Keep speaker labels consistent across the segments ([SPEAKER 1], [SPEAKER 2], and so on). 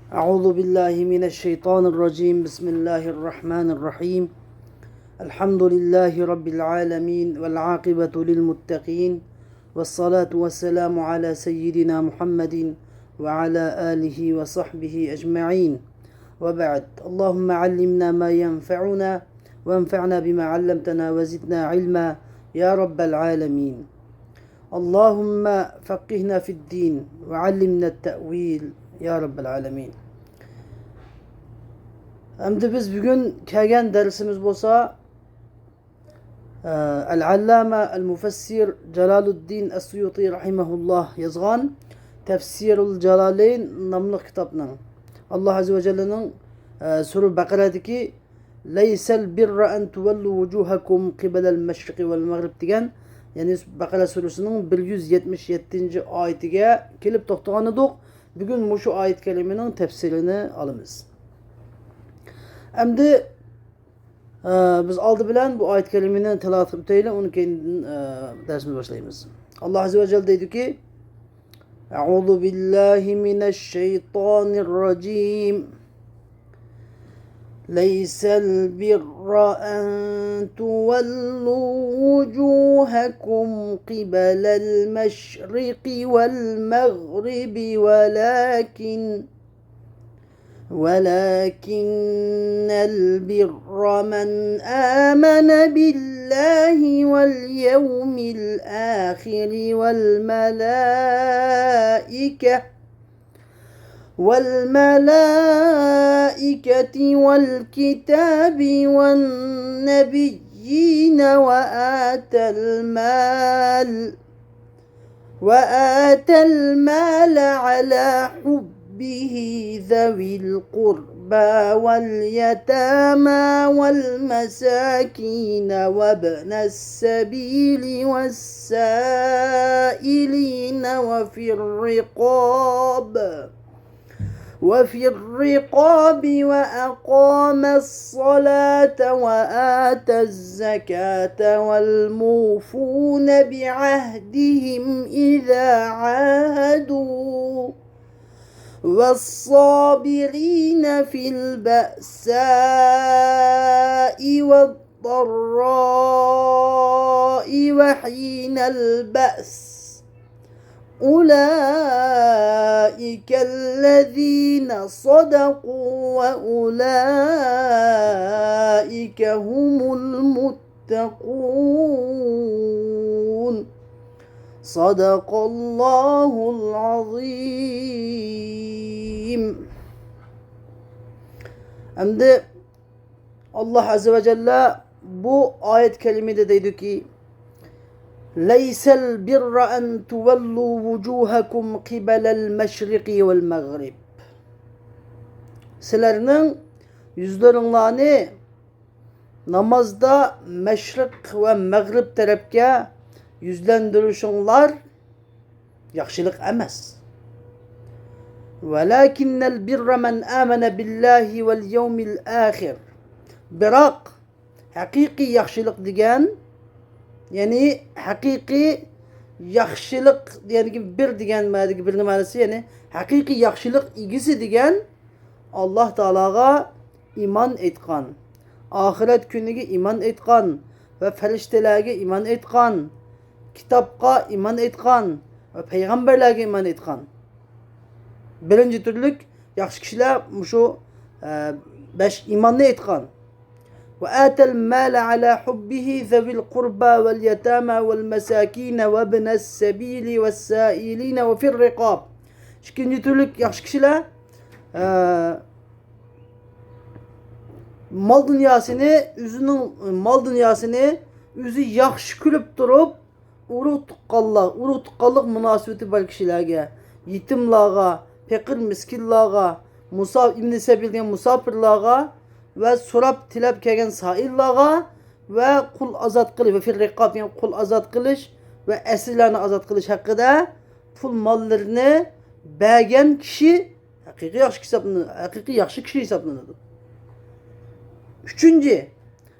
[SPEAKER 1] أعوذ بالله من الشيطان الرجيم. بسم الله الرحمن الرحيم. الحمد لله رب العالمين والعاقبة للمتقين، والصلاة والسلام على سيدنا محمد وعلى آله وصحبه أجمعين، وبعد. اللهم علمنا ما ينفعنا وانفعنا بما علمتنا وزدنا علما يا رب العالمين. اللهم فقهنا في الدين وعلمنا التأويل يا رب العالمين. Endi biz bugun kelgan dersimiz bo'lsa Al-Allama Al-Mufassir Jaloluddin As-Suyuti rahimahullah yozgan Tafsirul Jalalayn nomli kitobning Alloh azza va jallaning Surah Baqaradagi Laysal birra an tuwallu wujuhakum qibalal mashriqi wal maghrib degan, ya'ni Baqara surasining 177-oyatiga kelib to'xtagan edik. Bugun shu oyat kalimaning tafsirini olamiz. Endi biz oldi bilan bu oyat kalimani tilovat qilib o'taylik, undan keyin darsimizni boshlaymiz. Alloh azza va jalla deydiki: A'udhu billahi minash shaytonir rojim. Laysal birra an tuwallu wujuhakum qibalal mashriqi wal maghribi ولكن البر من آمن بالله واليوم الآخر والملائكة والكتاب والنبيين وآتى المال على به ذوي القربى واليتامى والمساكين وابن السبيل والسائلين وفي الرقاب وأقام الصلاة وآتى الزكاة والموفون بعهدهم إذا عاهدوا والصابرين في البأساء والضراء وحين البأس أولئك الذين صدقوا وأولئك هم المتقون. Sadakallahul azim. Endi Allah azze ve celle bu ayet kelimede deydi ki: Leysel birra en tuvellu vucuhakum qibelel meşriqi vel maghrib. Sizlerinin yüzlerinlerini namazda meşrik ve maghrib tarafke yüzlendirişinler yaxşılık emas. Velakinnel birra men amene billahi vel yevmil ahir. Birak hakiki yaxşılık degan, yani hakiki yaxşılık yani bir degan bir manası, yani hakiki yaxşılık igisi degan Allah Teala'ga iman etgan, ahiret günüge iman etgan ve feriştelerge iman etgan, kitapqa iman etgan ve peygamberlerge iman etgan. Birinci türlük yaxşı kişiler şu 5 imanını etgan. Ve atel mâle ala hubbihi zevil qurba vel yetâmâ vel mesâkîne ve ibnes sebîli ve sâilîne ve fir rikâb. İkinci türlük yaxşı kişiler mal dünyasını üzü yaxşı külüp durup urug tuqqanlıq münasibeti var kişilerge, yetimlağa, pekir miskinlağa, İbn Sebil degan musafirlağa ve surab tilab kelgan saillağa ve kul azat qilish ve fir riqab degan kul azat qilish ve esirlarni azat qilish haqida pul mollarini bergan kishi haqiqiy yaxshi kishi hisoblanadi. Üçüncü,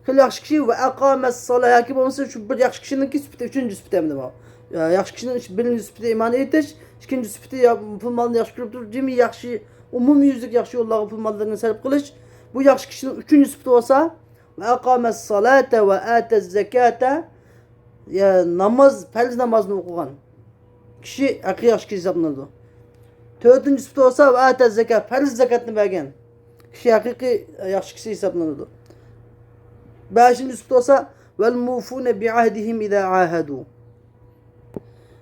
[SPEAKER 1] yaxshi kishi ve aqamas solah yoki bo'lmasa shu bir yaxshi kishiniki sifati, uchinchi sifati hamda bor. Yaxshi kishining birinchi sifati iymon etish, ikkinchi sifati pul molni yaxshi ko'rib turib, jimi yaxshi umumyüzlük yaxshi yo'llarga pul mollarini sarf qilish. Bu yaxshi kishining 3-sifati bo'lsa, va aqamas salata va ataz zakata, ya namoz, farz namozni o'qigan kishi haqiqiy yaxshi kishi hisoblanadi. 4-sifati bo'lsa, va ataz zakat, farz zakatni bergan kishi haqiqiy yaxshi kishi hisoblanadi. 5-sifati bo'lsa, vel mufuna bi ahdihim iza ahadu.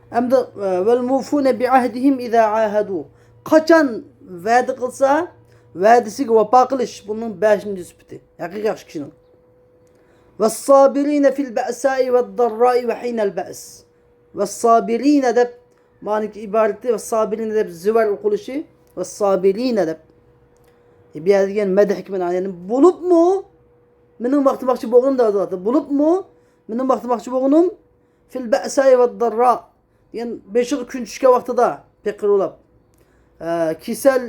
[SPEAKER 1] Hamda vel mufuna bi ahdihim iza ahadu. Qachon va'da qilsa, va'dasiga vafo qilish bunun 5-sifati. Haqiqiy yaxshi kishining. Vas-sabirina fil ba'sa'i wad-darra'i wa hinal ba's. Vas-sabirina deb ma'niki iborati, vas-sabirina deb zivar o'qilishi, vas-sabirina deb. Bu yerda madh bilan, ya'ni bo'libmi? Mening vaqtimoqchi bo'lganim da bo'libmi? Mening vaqtimoqchi bo'lganim fil ba'sa'i wad-darra. Yani 5 kun tushgan vaqtida piqirlab, kisal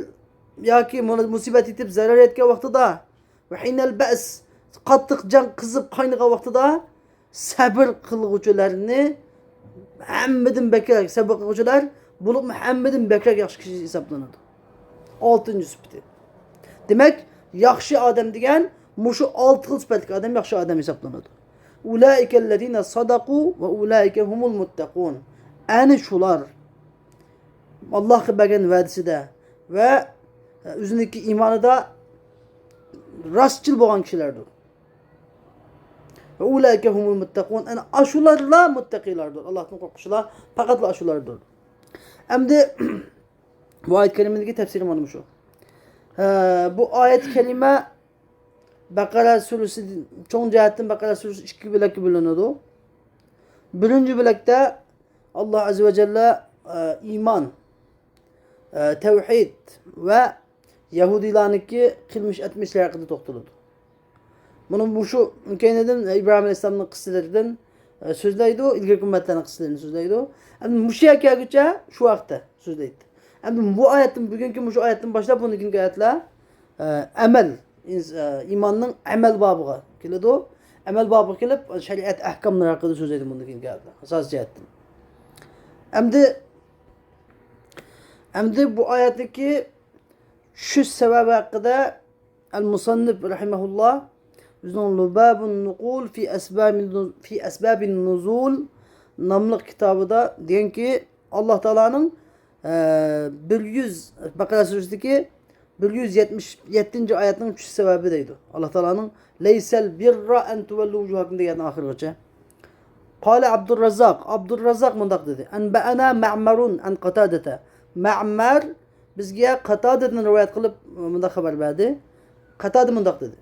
[SPEAKER 1] yoki musibat yetib zarar etgan vaqtida va hinal ba's, qattiq jang qizib qaynagan vaqtida sabr qilguvchilarni hammadan bekar, sabr qilguvchilar bo'lib hammadan bekar yaxshi kishi hisoblanadi. 6-sifati. Demak, yaxshi odam degan mushu 6 xil sifatli odam yaxshi odam hisoblanadi. Ulaikallazina sadaqu va ulaika humul muttaqun. Ani shular Allohga bergan va'dasida va o'ziniki iymonida rostchil bo'lgan kishilardir. Ve ulaike humul muttaqun. Ana ashularla muttaqilardir. Allah'tan korkuşlar fakat ashulardır. Endi bu ayet kelimedeki tefsirim olmuş o. Bu ayet kelime Bakara suresi çoğun cihetten Bakara suresi 2 bölekte bölünüyordu. Birinci bölekte Allah Azze ve Celle iman, tevhid ve Yahudilarınki kılmış etmişler hakkında toktuludu. Bunun bu şu mümkünedin İbrahim Aleyhisselam'ın kısselerinden sözleydi o, ilgili ümmetlerin kısselerini sözleydi o. Hem müşriye kâgüçe şu vakti sözleydi. Hem bu ayetin, bugünkü şu ayetin başta bununki ayetle emel, imanın emel babıga kilidi o. Emel babı kilip şeriat ahkamları hakkında sözleydi bununki ayetle. Asas cihetten. Hem de bu ayetteki şu sebebi hakkında el-Musannif rahimahullah bizden Lubabun Nukul fi esbabin nuzul namlık kitabı da diyen ki Allah Teala'nın 100 Bakara suresindeki 177. ayetinin 3 sebebi deydi. Allah Teala'nın leysel birra en tuvellu vucuhakum diyen ahirece. Kale Abdurrazzak mundak dedi. Enbe'ena ma'marun en qatadete. Ma'mar bizge Qatade'den rivayet kılıp mundak haber verdi. Qatade mundak dedi.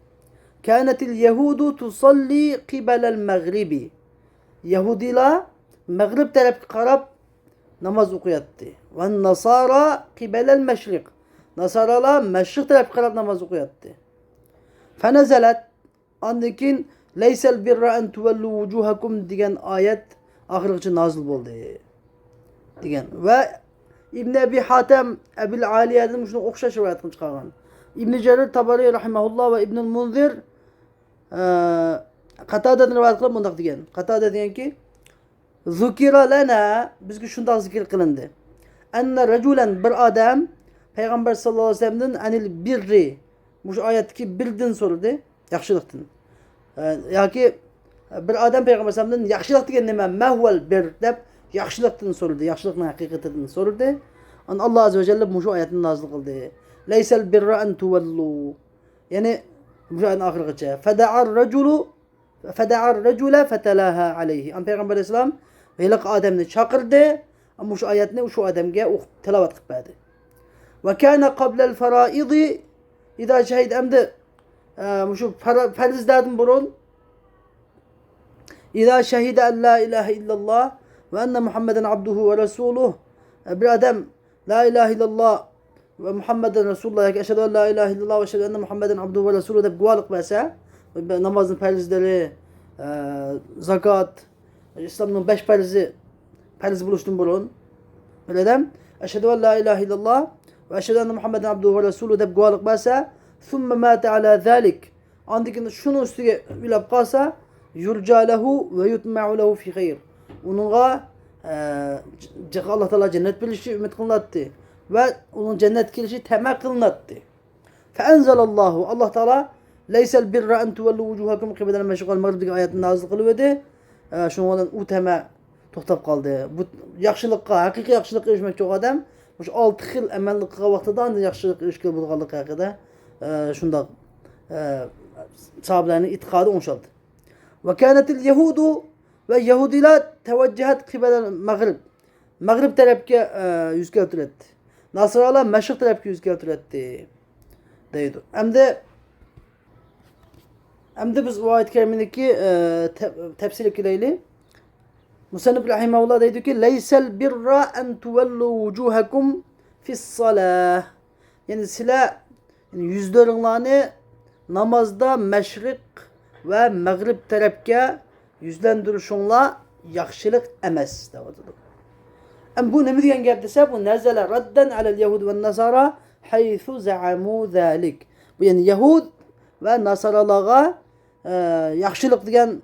[SPEAKER 1] Kânetil yehudu tusalli qibelel mağribi. Yahudiler Mağrib tarafı karab namaz okuyattı. Ve nasara qibelel meşrik. Nasaralar meşrik tarafı karab namaz okuyattı. Fenezelet andikin leysel birra en tuvellu vucuhakum diyen ayet ahirlikçi nazil oldu. Diyen. Ve İbn Ebi Hatem Ebil Aliye'den şunu okşaş rivayet kılmış kalgan. İbn Cerir Tabari rahimahullah ve İbnül Munzir Qatade'den rivayet kılıp bundak diyen. Qatade diyen ki Zukira lena bizge şundak zikir kılındı. Enne reculen bir adam Peygamber sallallahu aleyhi ve sellem'den anil birri bu ayetteki birden soruldu. Yakşılıktın. Yaki bir adam Peygamber sallallahu aleyhi ve sellem'den yakşılık diyen neme mehvel bir deb yakşılıktın soruldu. Yakşılıkın hakikatinden soruldu. Allah Azze ve Celle bu ayetini nazil kıldı. Leysel birra en tuvellu. Yani bu ayetin ahirkice. Feda'ar recule fetelaha aleyhi. Peygamber aleyhisselam velik adamını çakırdı. Ama şu ayetini şu adamge telavat kıpbadı. Ve kâne qablel faraidi İza şehid emdi şu farizlerden burun İza şehide en la ilahe illallah ve enne Muhammeden abduhu ve resuluh bir adam la ilahe illallah ve Muhammeden Resulullah eşhedü en la ilahe illallah ve eşhedü enne Muhammeden abduhu ve resuluh de guvalık verse namazın farizleri zakat İslam'ın 5 fariz buluştun burun bir adam eşhedü en la ilahe illallah ve eşhedü enne Muhammeden abduhu ve resuluh de guvalık verse thumme mâte alâ zâlik andikinde şunu üstüge bilap kalsa yurca lehu ve yutma'u lehu fi hayr. Onunla Allah Teala cennet bilişi ümit kılınattı. ve onun cennet girişi temel kılınattı. Feenzelallahu Allah Teala leysel birra en tuvellu vucuhakum kıbelel meşrik vel mağrib ayetini nazil kılıverdi. Şundan u tema to'xtab qoldi. Bu yaxshilikqa, haqiqiy yaxshilikqa erishmoqchi odam o'sha 6 xil amallik qilgan vaqtida yaxshilik erishgan bo'lganligi haqida shundoq sahobalarning e'tiqodi o'shaldi. Ve kânetil yehudu ve Yahudiler teveccihat kibelel Maghrib. Maghrib tarafga yuz keltirdi. Nasaralar Mashriq tarafga yuz keltirdi deydi. Hem de biz bu ayet-i kerimedeki tefsir qilaylik. Musannif rahimehullah deydi ki: "Leysel birra en tuvellu vujuhakum fi's-salah." Yani sizlar yüzleringlarni namazda meşrik ve Maghrib tarafga yüzlendirishinglar yaxshilik emas deydi. Bu nima degan gap desa, bu nazala raddan alal yahud ve nasara haythu za'amu zalik. Bu yani Yahud ve Nasaralarga yaxshilik degan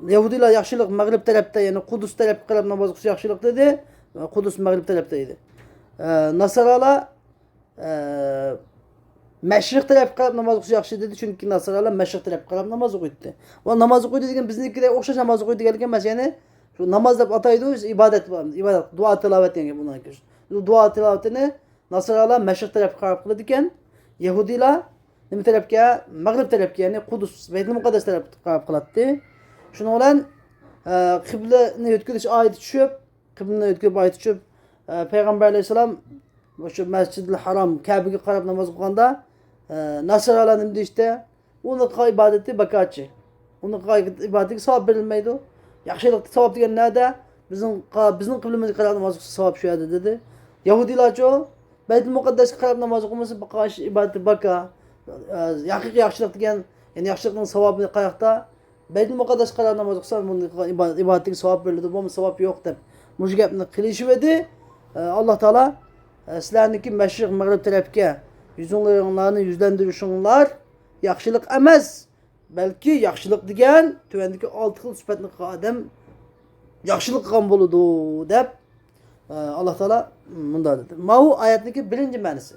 [SPEAKER 1] Yahudilar yaxshilik Maghrib tarafda, yani Qudus tarafga qarab namoz o'qish yaxshilik dedi. Qudus Maghrib tarafda edi. Nasaralar Mashriq tarafga qarab namoz o'qish yaxshi dedi, chunki Nasaralar Mashriq tarafga qarab namoz o'qiydi. Va namoz o'qiydi degan biznikiga o'xshash namoz o'qiydi degan emas, ya'ni shu namoz deb ataydi, ibodat, duo tilovat degan bundan keyin. Duo tilovatini Nasaralar Mashriq tarafga qarab qiladi ekan, Yahudilar nima tarafga? Mag'rib tarafga, ya'ni Qudus, Baytul Muqaddas tarafga qarab qiladi. Shuning bilan qiblani o'tkazish oyati tushib, qiblani o'tkazib oyati tushib, Payg'ambar alayhisalom o'sha Masjidil Harom Ka'baga qarab namoz o'qiganda Nasaralar nima deydi? Uni ibodati bakochi. Uni ibodatiga savob berilmaydi. Yaxshilik savob degan nada? Bizning qiblamizga qarab namoz o'qish savob shu yerda dedi. Yahudilarcha Baytul Muqaddasga qarab namoz o'qimasa bakochi ibodati baka. Haqiqiy yaxshilik degan, ya'ni yaxshilikning savobini qayoqda? Baytul Muqaddasga qarab namoz o'qsa bunga ibodatiga savob beriladi, bu savob yo'q deb mush gapni qilishib edi. Alloh taolo sizlarniki Mashriq Mag'rib tarafga yüzünlerini yüzlendirişinler yaxshilik emas, balki yaxshilik degan tuvandagi 6 xil sifatni odam yaxshilik qilgan bo'ladi deb Alloh taolo bunday dedi. Bu oyatniki birinchi ma'nosi.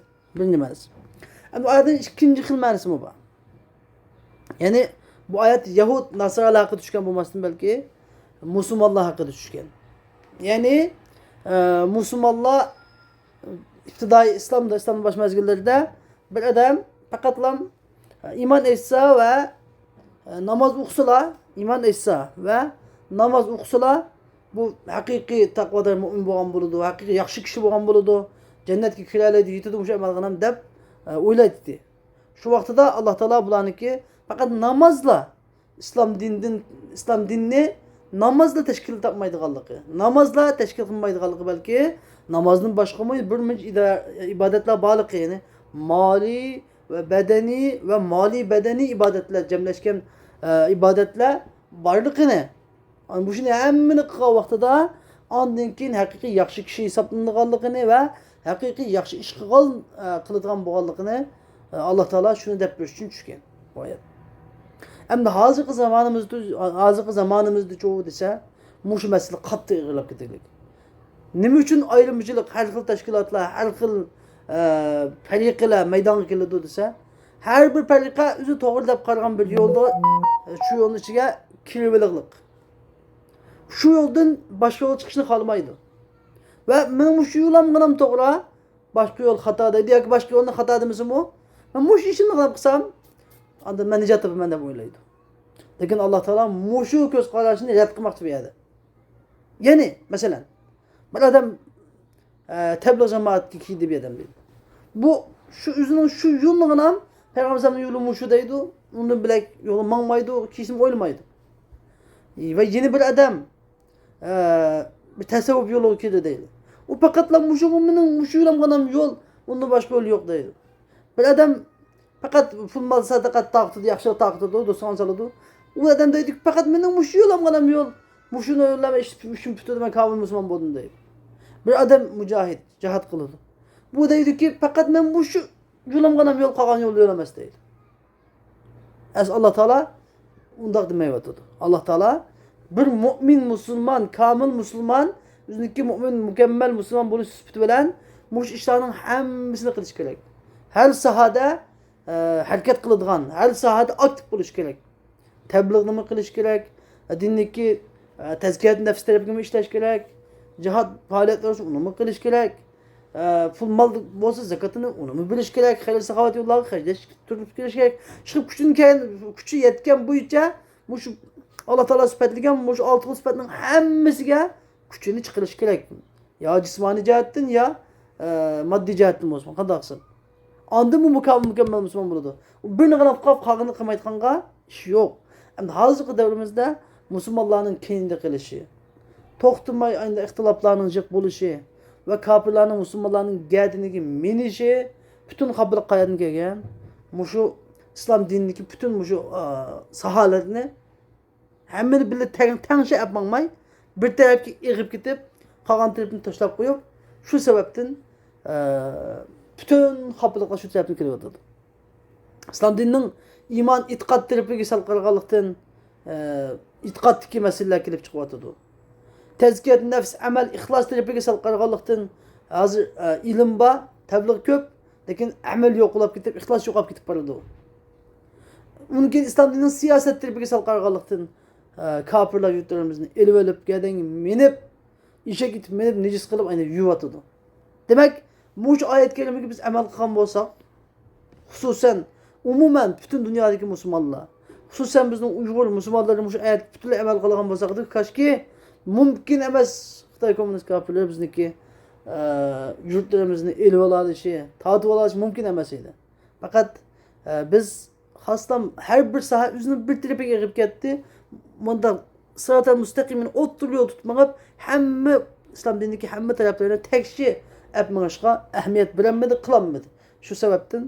[SPEAKER 1] Endi oyatning ikkinchi xil ma'nosi bu. Ya'ni bu oyat Yahud Nasaralar haqida tushgan bo'lmasdan balki musulmonlar haqida tushgan. Ya'ni musulmonlar İptidai İslam'ın baş mezgillerinde bir adam fakatlam iman etsa ve namaz okusula, iman etsa ve namaz okusula bu hakiki takvada mümin bo'lgan bo'ladi, hakiki yaxshi kishi bo'lgan bo'ladi, jannatga kiradi, yetadi o'sha amal qilgan deb o'ylaydi. Shu vaqtida Alloh taolo bularniki faqat namozla islom dinini namozla tashkil topmaydiganligi, namozla tashkil qilmaydiganligi, balki namazın başka bir ibadetler bağlı, yani mali ve bedeni ibadetler cemleşken ibadetler varlıkını. Yani bu şimdi hemmini kıqa vaxtıda andınkin hakiki yaxşı kişi hesaplandıqanlığını ve hakiki yaxşı iş kılıdığan boğanlığını Allah Teala şunu depmiş için düşken. Hem de hazırki zamanımızda çoğu dese muşu mesele katı ığırlak edilir. Nima uchun ayrımcılık, har xil tashkilotlar, har xil fariqalar maydonga keladi desa, har bir fariqa o'zi to'g'ri deb qaragan bir yo'lda shu yo'lning ichiga kirib shu yo'ldan boshqa yo'l chiqishni xohlamaydi. Va men shu yo'lim g'inam to'g'ri, boshqa yo'l xato deydi yoki boshqa yo'lni xato demasam-u, men shu ishni qilib qilsam, unda men nijot topaman deb o'ylaydi. Lekin Alloh taolo shu ko'z qarashini rad qilmoqchi bu yerda. Ya'ni, masalan, bir adam tebliğ cemaatki kiydi bir adam dedi. Bu şu üzünün şu yoluna Peygamberimizin yolu şu deydi. Onun bilek yolu manmaydı, kişinin oylamaydı. Ve yeni bir adam bir tasavvuf yolu kiydi deydi. O fakatla muşu yolam yol, onun başka yolu yok deydi. Bir adam fakat fulmal sadakat taqtırdı, yaxşı taqtırdı, dosan saladı. O adam deydi fakat mening muşu yolam yol, muşunu yollama işim tutdu ben kavim Müslüman boldum deydi. Bir adam mücahit, cihat kılırdı. Bu deydi ki fakat ben bu şu yolam ganam yol kalan yol yolamaz deydi. Allah Teala undaq demeyiverdi. Allah Teala bir mümin Müslüman, kamil Müslüman, üzündeki mümin, mükemmel Müslüman buluş sıfatı bilen mush ishlarning hammasini qilish kerak. Har sohada harakat qiladigan, har sohada aktiv bo'lish kerak. Tabliğni qilish kerak, dinlikki tazkiyat nafs tarafini ishlash kerak, jihad faoliyatlari uni qilish kerak. Pul mal bo'lsa zakatini uni bilish kerak, xayr saxovat yo'llariga xarjlash turib kelish kerak. Chiqib kuchi yetgan bo'yicha mush Alloh taolo sifatlagan mush 6 sifatning hammasiga kuchini chiqarish kerak. Ya jismoniy jihatdan ya moddiy jihatdan bo'lsin, qanday qilsin. Onda bu mukammal musulmon bo'ladi. Birini qilib qolganini qilmayotganga ish yo'q. Endi hozirgi davrimizda musulmonlarning keyinda qilishi, to'xtamay endi ixtiloflarning jiq bo'lishi va kofirlarning musulmonlarning gadiniga minishi butun xabarlik qayerdan kelgan? Mushu islom dinidagi butun mushu saholatni hammani birga tangshi yapmay bir tarafga eg'ib ketib, qolgan tarafni tashlab qo'yib, shu sababdan bütün xabarliklar shu tarafdan kelyapti. İslam dinining iymon e'tiqod tarafiga sal qaralganlikdan e'tiqoddagi masalalar kelib chiqyapti. Tezkiyat nafs amal ixlos tarafiga sal qaralganlikdan hozir ilm bor, tabliğ ko'p, lekin amal yo'qolib ketib, ixlos yo'qolib ketib qoladi. Mumkin islom dinining siyosat tarafiga sal qaralganlikdan kafirlar yurtlarimizni elib olib, gadan minib, ishga ketib minib, nejis qilib ayni yuvyapti. Demak, bu oyat kelimaga biz amal qilgan bo'lsak, xususan umuman butun dunyodagi musulmonlar, xususan bizning Uyg'ur musulmonlarimiz shu oyat butunlay amal qilgan bo'lsak, kashki mumkin emas Xitoy kommunist kafirlar bizniki yurtlarimizni elib olishi, tortib olishi mumkin emas edi. Faqat biz xosdan har bir soha o'zini bir tarafiga egib ketdi. Bunda sıratal müstaqimin o'ttirib tutmag'ib, hamma islom dinidagi hamma taraflarni tekshi yapmag'ishga ahamiyat berilmadi, qilinmadi. Shu sababdan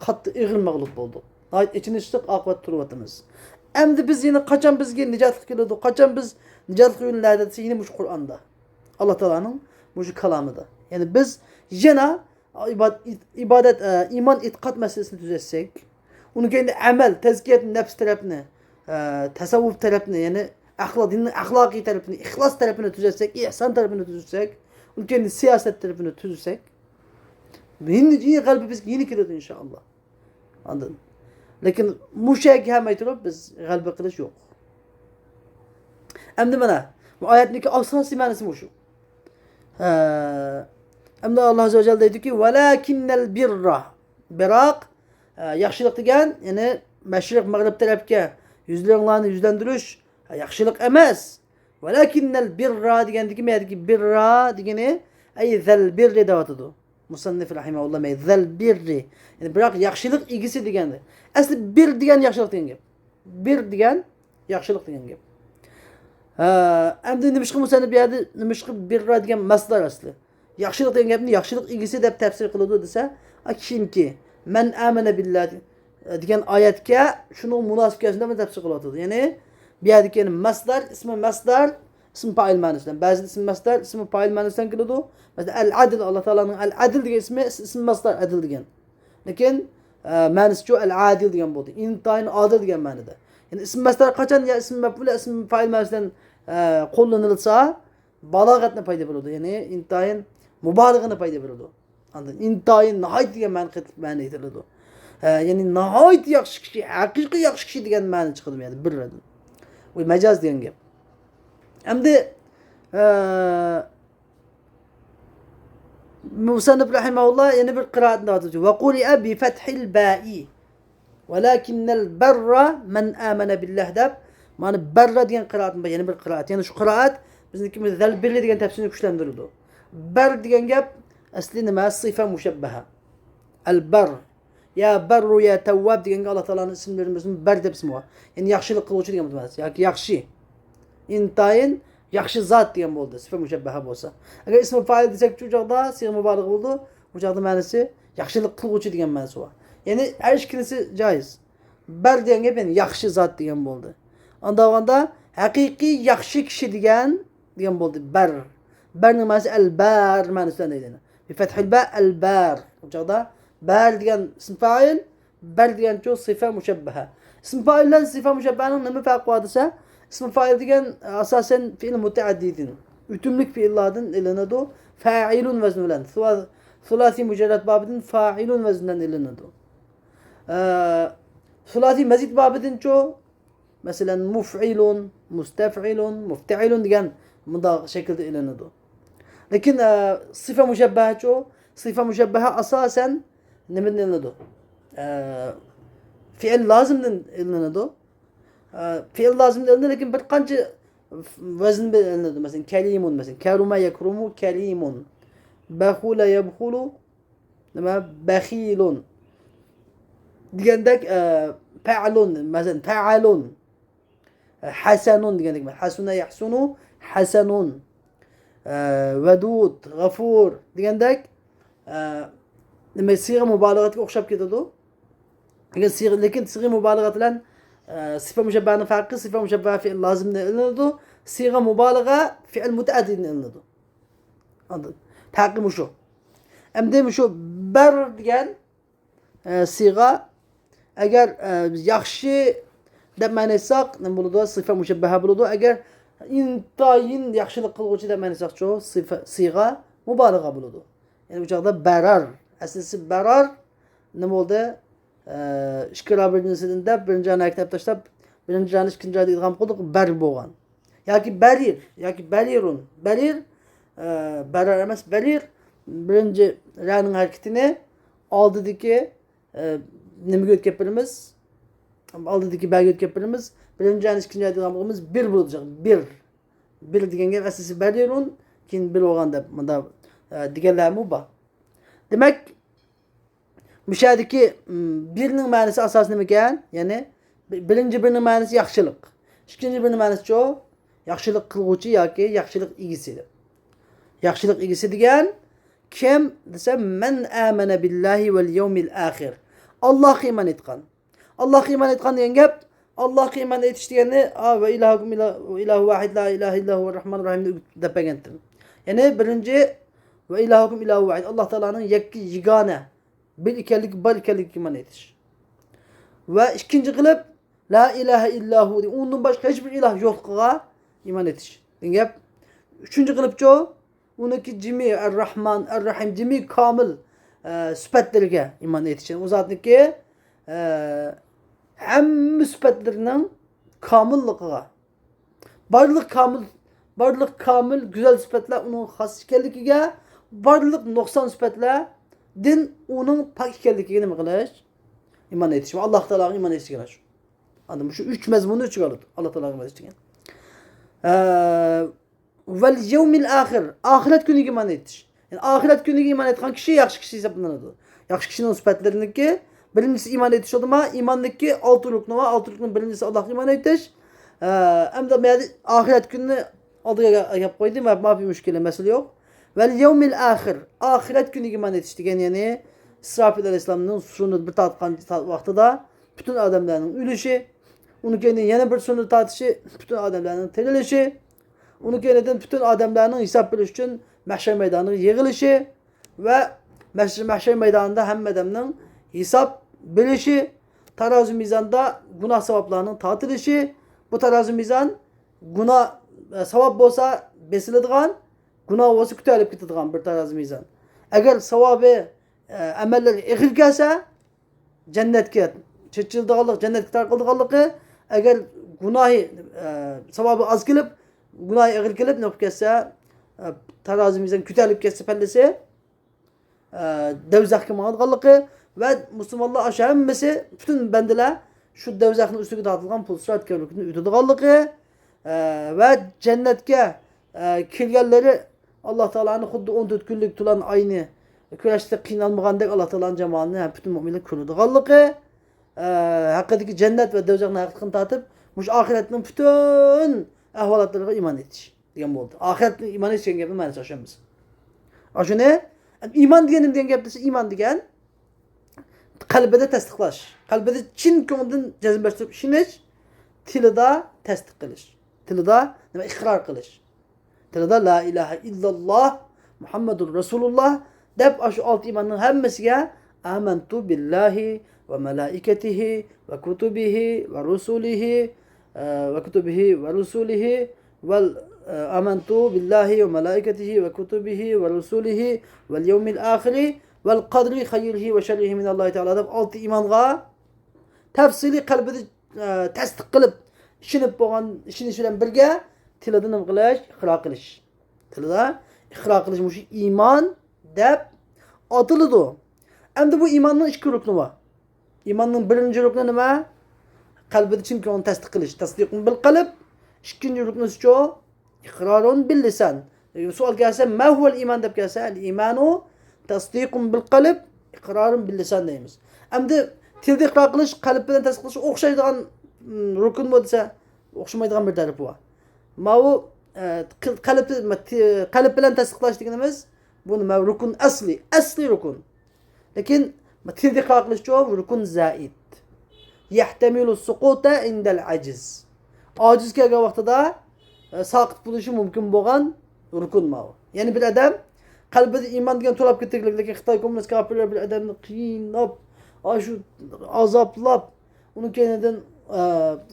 [SPEAKER 1] qattiq ig'ir mag'lub bo'ldik. G'oyat ichinishliq oqibat turyapmiz. Endi biz yana qachon bizga nijotlik keladi, qachon biz nijotlik yo'llarida yine mush Qur'onda. Alloh taolaning mush kalomida. Ya'ni biz yana ibodat, iymon e'tiqod masalasini tuzatsak, uni keyin amal, tazkiyat nafs tarafini, tasavvuf tarafini, ya'ni dinning axloqiy tarafini, ixlos tarafini tuzatsak, ihson tarafini tuzatsak, uni keyin siyosat tarafini tuzatsak, endi qalbi bizga yeni keladi inshaalloh. Anladın? Lekin mushaga ham aytib biz g'alaba qilish yo'q. Endi mana bu oyatning asosiy ma'nosi shu. Endi Alloh azza va jalla deydi-ki, "Valakinnal birra." Biroq yaxshilik degan, ya'ni mashriq mag'rib tarafga yuzlarni yuzlantirish yaxshilik emas. Valakinnal birra degandiki, mayadagi birra degani ay zal birri deyotdi. Musannif rahimahulloh may zal birri. Yani biroq yaxshilik egisi degandi. Asli bir degan yaxshilik degan gap. Bir degan yaxshilik degan gap. Endi nimishqi musannif berdi, nimishqi birra degan masdar asli. Yaxshilik degan gapni yaxshilik egisi deb tafsir qiladi desa, kimki man amana billahi degan oyatga shuni munosibasini tafsir qiladi. Ya'ni bu yerdagi masdar, ism fa'il ma'nosidan. Ba'zi ism masdar, ism fa'il ma'nosidan keladi. Mesela al-adl, Alloh taolaning al-adl degan ism masdar adl degan. Lekin ma'nosi shu al-adil degan bo'ldi. Intayin adil degan ma'noda. Ya'ni ism masdar qachon ya ism maf'ul, ism fa'il ma'nosidan qo'llanilsa, balog'atni paydo bo'ladi. Ya'ni intayin mubolig'ini paydo bo'ladi. Anladın? Intayin nihoyat degan ma'no aytiladi. Ya'ni nihoyat yaxshi kishi, haqiqiy yaxshi kishi degan ma'no chiqadi bu yerda birradan. Bu majoz degan gap. Endi Musannif rahimahullah yana bir qiraatni aytadi. Va quri'a bi fathil ba'i. Walakinnal barra man amana billah deb mana barra degan qiraatni yana bir qiraat. Ya'ni shu qiraat bizniki zal birli degan tafsirni kuchlantirdi. Bar degan gap asli nima? Sifa mushabbaha. Al bar ya barru ya tawwab degan Alloh taolaning ismlarimizning bar deb ismi bor. Ya'ni yaxshilik qiluvchi degan ma'nosi. Yoki yaxshi. Intayin yaxshi zot degan bo'ldi. Sifa mushabbaha bo'lsa. Agar ismi fa'il desak shu joqda siyg'a mubolig'a bo'ldi. Bu joqda ma'nosi yaxshilik qiluvchi degan ma'nosi bor. Ya'ni har ikkalasi joiz. Bar degan gap ya'ni yaxshi zot degan bo'ldi. Unda olganda haqiqiy yaxshi kishi degan bo'ldi. Bar. Barning ma'nosi al-bar ma'nosidan deydi. Bi fathil ba al-bar. Bu joqda bar degan ism fa'il, bar degan shu sifa mushabbaha. Ism fa'il bilan sifa mushabbahaning nima farqi bor desa, ism fa'il degan asosan fi'l mutaaddidin. Utumlik fi'illardan ilinadi. Fa'ilun vazni bilan. Sulasi mücerret babidin fa'ilun vezninden ilinadi. Sulasi mezid babidin çoğu mesela muf'ilun, mustef'ilun, mufte'ilun degan bunda şekilde ilinadi. Lakin sıfa müşebbehe çoğu sıfa müşebbehe asasen nemin ilinadi? Fiil lazımdan ilinadi. Fiil lazımdan ilinadi lakin bir qancha vazn ilinadi. Mesela kelimun mesela keruma yekrumu kelimun. Bakhula yebkhulu nima bakhilun. Degandek fa'lun mesela fa'alun. Hasanun degandek hasuna yahsunu hasanun. Vedud, gafur degandek nima siga mubalag'atga o'xshab ketadi. Lekin siga mubalag'at bilan sifa mushabbahani farqi sifa mushabbaha fi'l lozimdan ilinadi. Siga mubalag'a fi'l mutaaddiddan ilinadi. Anladın? Farqi shu. Endi shu bar degan siga agar yaxshi deb ma'nosak nima bo'ladi? Sifa mushabbaha bo'ladi. Agar intayin yaxshilik qiluvchi deb ma'nosak shu siga mubalag'a bo'ladi. Ya'ni bu chaqda barar. Aslisi barar nima bo'ldi? İşkira birincisinin de birinci ana kitap tashlab birinci ana ikinci ana idg'am qildik bar bo'lgan. Yoki balir, yoki balirun. Balir barar emas, balir birinci raning harakatini oldidagi nimaga o'tkazib oldidagi barga o'tkazib birinci ana ikinci ana idg'am qilamiz bir bo'lacak. Bir degan gap asosiy balirun keyin bir bo'lgan deb bunda deganlarmi bor. Demak Müşahedeki birinin ma'nosi asosi nima ekan? Ya'ni birinchi birning ma'nosi yaxshilik. Ikkinchi birning ma'nosi cho yaxshilik qiluvchi yoki yaxshilik egisi. Yaxshilik egisi degan kim desa man amana billahi vel yawmil akhir. Allohga iymon etgan. Allohga iymon etgan degan gap Allohga iymon etish degani va ilahukum ilahu vahid la ilaha illahu rahmanur rahim deb bergandir. Ya'ni birinchi va ilahukum ilahu vahid Alloh taolaning yakki yagona bir ekanlik iman etish. Ve ikinci qilib la ilaha illahu undan boshqa hech bir iloh yo'qligiga iman etish. Dengap uchinchi qilibcho uniki jimi ar-rahman ar-rahim jimi komil sifatlarga iman etish. U zotniki hamma sifatlarining komilligiga barliq komil güzel sifatlar uning xos ekanligiga barliq nuqson sifatlar din onun pak ekanligiga nima qilish? İman etish. Alloh taologa iman etish kerak. Anladın şu üç mezmunu çıkardı. Allah taologa iman etish. Vel yevmil ahir. Ahiret günüge iman etish. Yani ahiret günüge iman etgan kişi yaxshi kishi hisoblanadi. Yaxshi kishining sifatlariniki birincisi iman etish odima, imondagi olti rukni va olti rukning birincisi Allohga iman etish. Hamda men ahiret gününü oldiga gap qo'ydim va mafi mushkula masala yo'q. Vel yevmil ahir. Ahiret günüge iman etish degan yani İsrafil aleyhisselamның sunu bir tatkan vaqtida bütün adamların ölüşü, onu kendine yeni bir sunu tatışı, bütün adamların tirilişi, onu kendine bütün adamların hesap biliş için mahşer meydanına yığılışı ve mahşer meydanında hem adamның hesap bilişi, terazi mizanda günah sevaplarının tatılışı, bu terazi mizan günah sevap olsa besiladigan, günah olsa kütülüp gitadigan bir terazi mizan. Eğer sevabı ameller ig'il kelsa jannatga chechildiganlik jannatga tarqildiganligi agar gunohi savobi oz kelib gunohi ig'il kelib nima kelsa tarozimizdan ko'tarilib ketsa pallasi davzaxga borganligi va musulmonlar o'sha hammasi butun bandalar shu davzaxni ustiga tortilgan pul sirat ko'rlikni o'tadiganligi va jannatga kelganlari Alloh taolaning xuddi 14 kunlik tulan oyni kurashda qiynalmagandek Alloh taolaning jamoasini bütün mo'minlar ko'radiganligi haqiqatdagi jannat va do'zaxni haqiqatini tatib mush oxiratning bütün ahvolatlariga iymon etish degan bo'ldi. Oxiratga iymon etish degan gapni ma'nosi o'shamiz. Shuni iymon degan gap desa iymon degan qalbida tasdiqlash, qalbida chin ko'ngildan jazmlashtirib ishonish, tilida tasdiq qilish, tilida nima iqror qilish. Tilida la ilaha illalloh Muhammadur Rasulullah deb shu olti iymonning hammasiga amantu billahi va malaikatihi va kutubihi va rusulihi va kutubihi va rusulihi val amantu billahi ve melaiketihi ve kutubihi ve rusulihi vel yevmil ahiri vel kadri hayrihi ve şerrihi min Allahi Teala deb 6 imanға tafsili qalbida tasdiq qilib ishinib bo'lgan ishinish bilan birga tilida nima qilish, iqro qilish. Tilida iqro qilish shu iymon deb atiladi. Endi bu iymonning ikki rukni bor. Iymonning birinchi rukni nima? Qalbida chunki uni tasdiq qilish, tasdiqun bil qalb. Ikkinchi rukni shu iqrorun bil lisan. Savol kelsa, ma huval iymon deb kelsa, al iymanu tasdiqun bil qalb, iqrorun bil lisan deymiz. Endi tilda iqro qilish, qalb bilan tasdiq qilish o'xshaydigan rukun bu desa, o'xshamaydigan bir taraf bor. Mau qalb bilan tasdiqlash deganimiz bu nima? Rukun asli rukun. Lekin tilda iqro qilish bu rukun zaid. Yahtamilu suquta indal ajiz. Aciz kelgan vaqtida saqit bo'lishi mumkin bo'lgan rukun bu. Ya'ni bir odam qalbida iymon degan to'lab ketganlik, lekin Xitoy kommunist kafirlar bir odamni qiynab, shu azoblab, uni keyinidan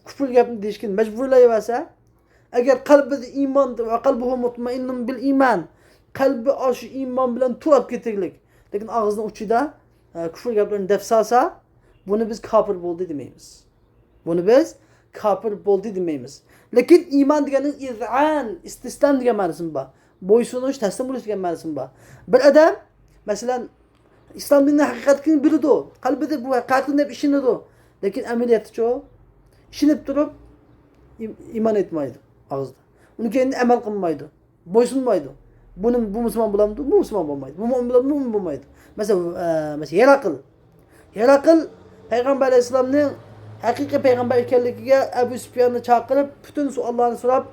[SPEAKER 1] kufr gapni deyishga majburlayversa, agar qalbida iymon va qalbuhu mutmainnun bil iymon, qalbi shu iymon bilan to'lab ketganlik, lekin og'zining uchida kufr gaplarni deb salsa, buni biz kafir bo'ldi demaymiz. Buni biz kafir bo'ldi demaymiz. Lekin iymon deganing iz'an, istislam degan ma'nosi bor. Bo'ysunish, taslim bo'lish degan ma'nosi bor. Bir odam masalan islom dinini haqiqatini biladi, qalbida bu haqiqatni deb ishonadi, lekin amaliyotda ishinib turib iymon etmaydi og'zida. Uni keyin amal qilmaydi, bo'ysunmaydi. Bu musulmon bo'lamdi, bu musulmon bo'lmaydi. Bu mu'min bo'lamdi, bu mu'min bo'lmaydi. Masalan, Herakl Payg'ambar alayhisolamning haqiqiy payg'ambar ekanligiga Abu Sufyonni chaqirib, butun savollarni so'rab,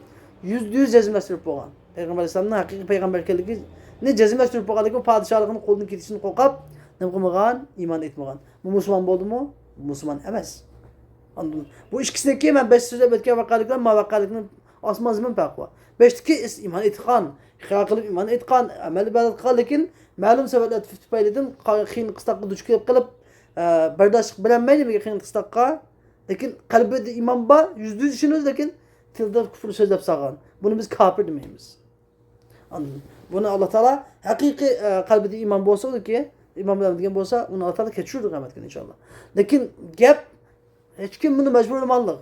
[SPEAKER 1] %100 jazmlashtirib bo'lgan. Payg'ambar alayhisolamning haqiqiy payg'ambar ekanligini jazmlashtirib bo'lganligi, podshohligini qo'ldan ketishini qo'rqib, nima qilmagan? Iymon etmagan. Bu musulmon bo'ldimi? Bu musulmon emas. Bu ikkisidagi men 5 so'zlab o'tgan vaqaliklar, mavaqalikni osmon zamin farqi bor. 5tiki iymon etgan, iqro qilib iymon etgan, amal ibodat qilgan, lekin ma'lum sabablar tufaylidan qiyin qistoqqa duch kelib bardoshlik bilanmaydi menga qiyin qistoqqa. Lekin qalbida iymon bor, %100 ishonadi, lekin tilda kufr so'zlab salgan. Buni biz kafir demaymiz. Anladın? Buni Alloh taolo haqiqiy qalbida iymon bo'lsa-ki, iymon bilan degan bo'lsa, uni Alloh taolo kechiradi qiyomat kuni inshaalloh. Lekin gap hech kim buni majburlamaydi.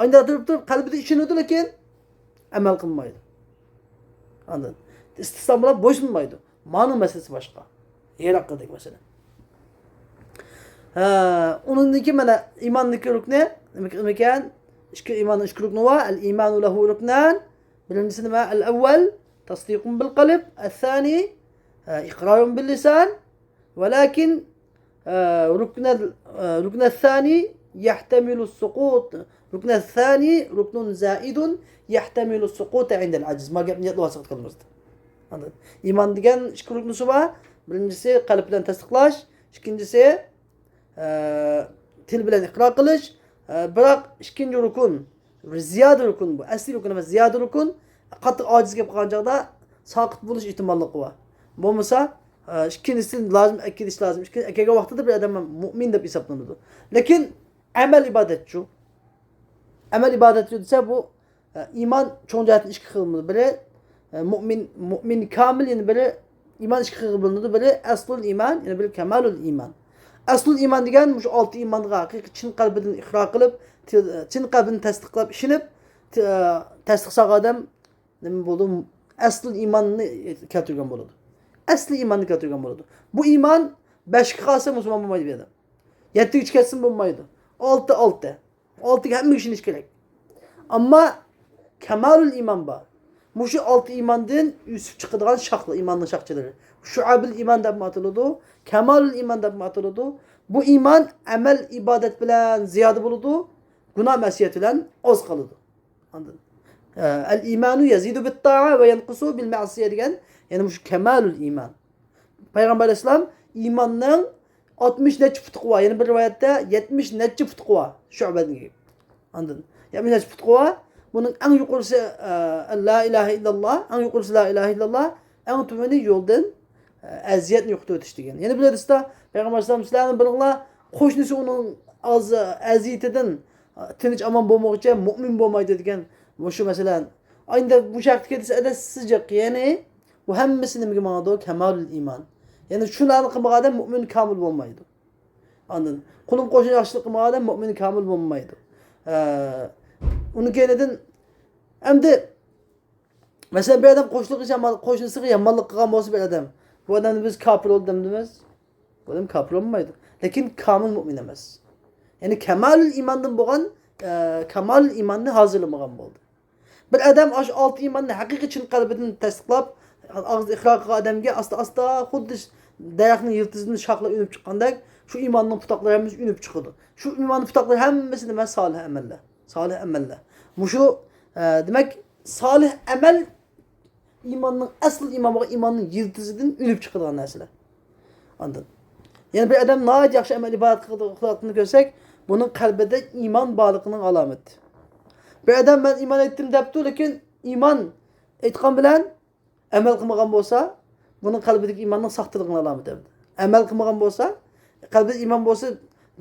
[SPEAKER 1] Ayda turib qalbida ishonadi, lekin amal qilmaydi. Anladın? İstislam bilan bo'ysunmaydi. Ma'lum masalasi boshqa. Herakldek masalan. Uningki mana iymondagi rukni nima ekan? İmanın ikki rukni var. El-imanu lehu ruknan. Birincisi nima? El-evvel tasdiqun bil qalb, el-thani iqrarun bil lisan. Walakin rukn el-thani yahtamilu as-suqut. Rukn el-thani ruknun zaidun yahtamilu as-suqut 'inda al-ajiz. Ma gapni yodlab olsak qilamiz. Anladın? İman degan ikki ruknisi var. Birincisi qalb bilan tasdiqlash, ikkinchisi til bilan iqro qilish. Biroq ikkinchi rukun ziyoda rukun bu. Asli rukun emas, ziyoda rukun. Qattiq ojiz kelib qolgan chog'da soqit bo'lish ehtimolligi bor. Bo'lmasa ikkinchisi lozim, ikkinchisi lozim. Ikkiga vaqtida bir odam mu'min deb hisoblanadi. Lekin amal ibodatchi. Amal ibodatchi desa bu iymon cho'ng jihatdan ikki xil bo'ladi. Biri mu'min kamil, yani biri iymon ikki xil bo'linadi. Biri aslul iymon, yani biri kamalul iymon. Aslul iymon degan shu 6 iymonga haqiqiy chin qalbidan iqro qilib, chin qalbidan tasdiqlab ishonib, tasdiq qilgan odam nima bo'ldi? Aslul iymonni keltirgan bo'ladi. Asli iymonni keltirgan bo'ladi. Bu iymon 5 ga qolsa musulmon bo'lmaydi bu odam. 7 ga ketsin bo'lmaydi. 6 6 ga hamma ishonish kerak. Ammo kamalul iymon bor. Mushu 6 iymondan yusuf chiqadigan shoxlar, iymonning shoxchalari. Shu'abul iymon deb ataladi, kamalul iymon deb ataladi. Bu iymon amal ibodat bilan ziyoda bo'ladi, gunoh masiyat bilan oz qoladi. Anladın? El-imanu yazidu bit-ta'a ve yanqusu bil-ma'siyah degan, ya'ni mushu kamalul iymon. Payg'ambar alayhisalom iymonning 60 necha putuqi bor. Ya'ni bir rivoyatda 70 necha putuqi bor. Shu'baning. Anladın? 70 necha putuqi bor. Bunun en yuqorisi la ilahe illallah, en yuqorisi la ilahe illallah, en tümeni yoldan aziyetni yo'qotib o'tish degan. Ya'ni bu hadisda Payg'ambar sollallohu alayhi vasallam bilinglar, qo'shnisi uning aziyatidan tinch amon bo'lmoqchi mu'min bo'lmaydi degan. Shu masalan, Aynı bu şartki dese sıcak yani bu hemmesini mi manadı kemalül iman. Yani şunların kılmadan mümin kamil olmaydı. Anladın? Kulum koşun yaşlı kılmadan mümin kamil olmaydı. Onu geneden hem de mesela bir adam koşun sıkıya mallık kılgan olsa bir adam. Bu adam biz kafir oldu demez. Bu adam kafir olmaydı. Lakin kamil mümin emez. Yani kemalül imandan boğan kemalül imanını hazırlamagan oldu. Bir adam aş altı imanını hakiki için kalbini tasdiqlab ağız ihlakı adamga asta xuddi dayaqning yıldızını şaqla ünüp çıqqandak şu imanның putaklarımız ünüp çıkıdı. Şu imanның putakları hemmesi demek salih emeller. Salih emeller. Muşu demek salih emel imanның asıl imanның yıldızıdan ünüp çıkıdığan narsalar. Anladın? Yani bir adam nəhayət yaxşı əməl ibadet qıldığını görsək, bunun kalbide iman bağlılığının alameti. Bir adam ben iman ettim deptu, lakin iman etkan bilen emel kılmagan bolsa, bunun kalbideki imanın sahtılığının alameti. Emel kılmagan bolsa, kalbide iman bolsa,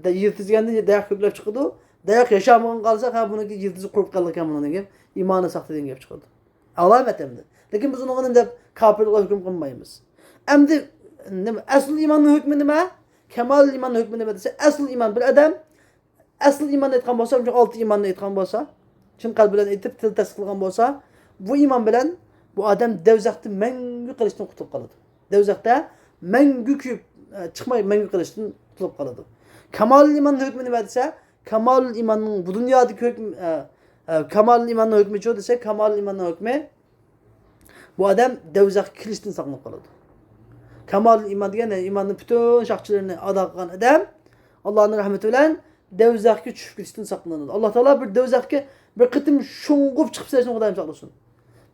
[SPEAKER 1] yırtızgende dayak köklep çıkıdı. Dayak yaşamagan kalsa, bunun yırtızı kurup kalırken bunun gibi imanı sahtılığın gibi çıkıdı. Alamet emdi. Lakin biz onun hem de kafirlikle hüküm kılmayımız. Hem de asıl imanın hükmü nime? Kemal imanın hükmü nime dese, asıl iman bir adam asıl iman etkan bolsa, altı imanını etkan bolsa, Çin kalbiyle etip til tasdiqlagan bolsa, bu iman bilen bu adam devzakta mengü kılıçtan kurtulup kaladı. Devzakta mengü küp çıkmay mengü kılıçtan kurtulup kaladı. Kemal imanın hükmünü verdiyse, kemal imanın bu dünyadaki hükmü kemal imanın hükmü çoğu dese, kemal imanın hükmü bu adam devzak kılıçtan saklanıp kaladı. Kemal iman diyen imanın bütün şartçılarını adaklan adam Allah'ın rahmeti bilen devzakki çüşküsün saklanır. Allah Teala bir devzakki bir kıtım şungup çıkıp sesini o kadar saklasın.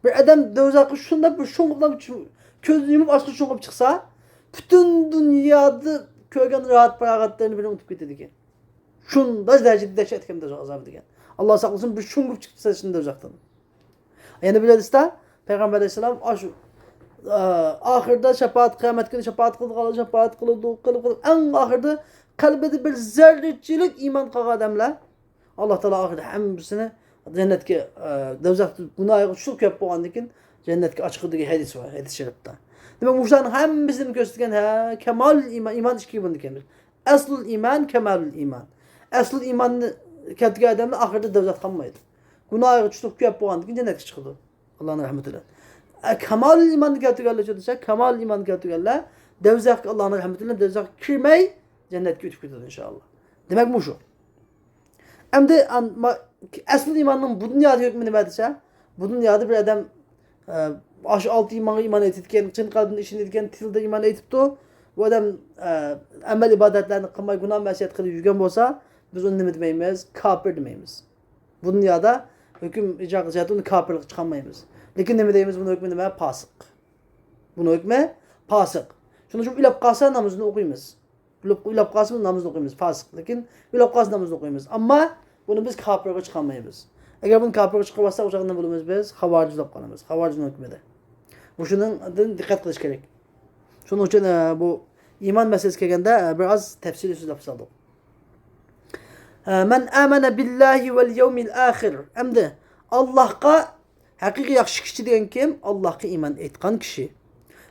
[SPEAKER 1] Bir adam devzakki şunda bir şungupla közünü yumup açık şungup çıksa bütün dünyada köygen rahat paragatlarını bile unutup gitti ki. Şunda derecede dehşet hem de azabı diken. Allah saklasın bir şungup çıkıp sesini devzaktan. Yani bile de Peygamber Aleyhisselam ahirde şefaat kıyamet günü şefaat kıldı en ahirde kalbide bir zerrecilik iman kalan adamlar Allah Teala ahirde hemsini cennetke devzak günahı şu köp boğandikin cennetke açıklığı hadis var hadis şerifte. Demek muştan hemsini gösteren kemal iman işki bunu kemir. Asıl iman kemalül iman. Asıl iman ketki adamlar ahirde devzak kalmaydı. Günahı şu köp boğandikin cennetke çıkıldı. Allah'ın rahmetiyle. Kemal iman getiriyorlar çocuklar. Kemal iman getiriyorlar. Devzak Allah'ın rahmetiyle devzak kirmey cennet götürür inşallah. Demek bu şu. Hem de asıl imanın bu dünyada hükmünü verdiyse, bu dünyada bir adam altı iman etitken, çın kalbinin işini etitken, tilde iman etipti. Bu adam emel ibadetlerini kılmayı günah mesiyet kılıp yügen olsa, biz onu ne demeyimiz? Kafir demeyimiz. Bu dünyada hüküm icra kılacak onu kafirlik çıkamayız. Lakin ne diyemiz bunu hükmü demeye pasık. Bunu hükme pasık. Şunu şu ilap kalsa namazını okuyumuz. İlap kalsa namazını okuyumuz. Pasık. Lakin ilap kalsa namazını okuyumuz. Ama bunu biz kafirliğe çıkamayız. Eğer bunu kafirliğe çıkarsa uçakından bulunmaz biz havaricilap kalırız. Havaricinin hükmede. Bu şunun adına dikkat kılış gerek. Şunun için bu iman meselesi geldiğinde biraz tefsiri söz yapsalım. Men amene billahi vel yevmil ahir. Hem de Allah'a hakiki yakşı kişi diyen kim? Allah'a iman etkan kişi.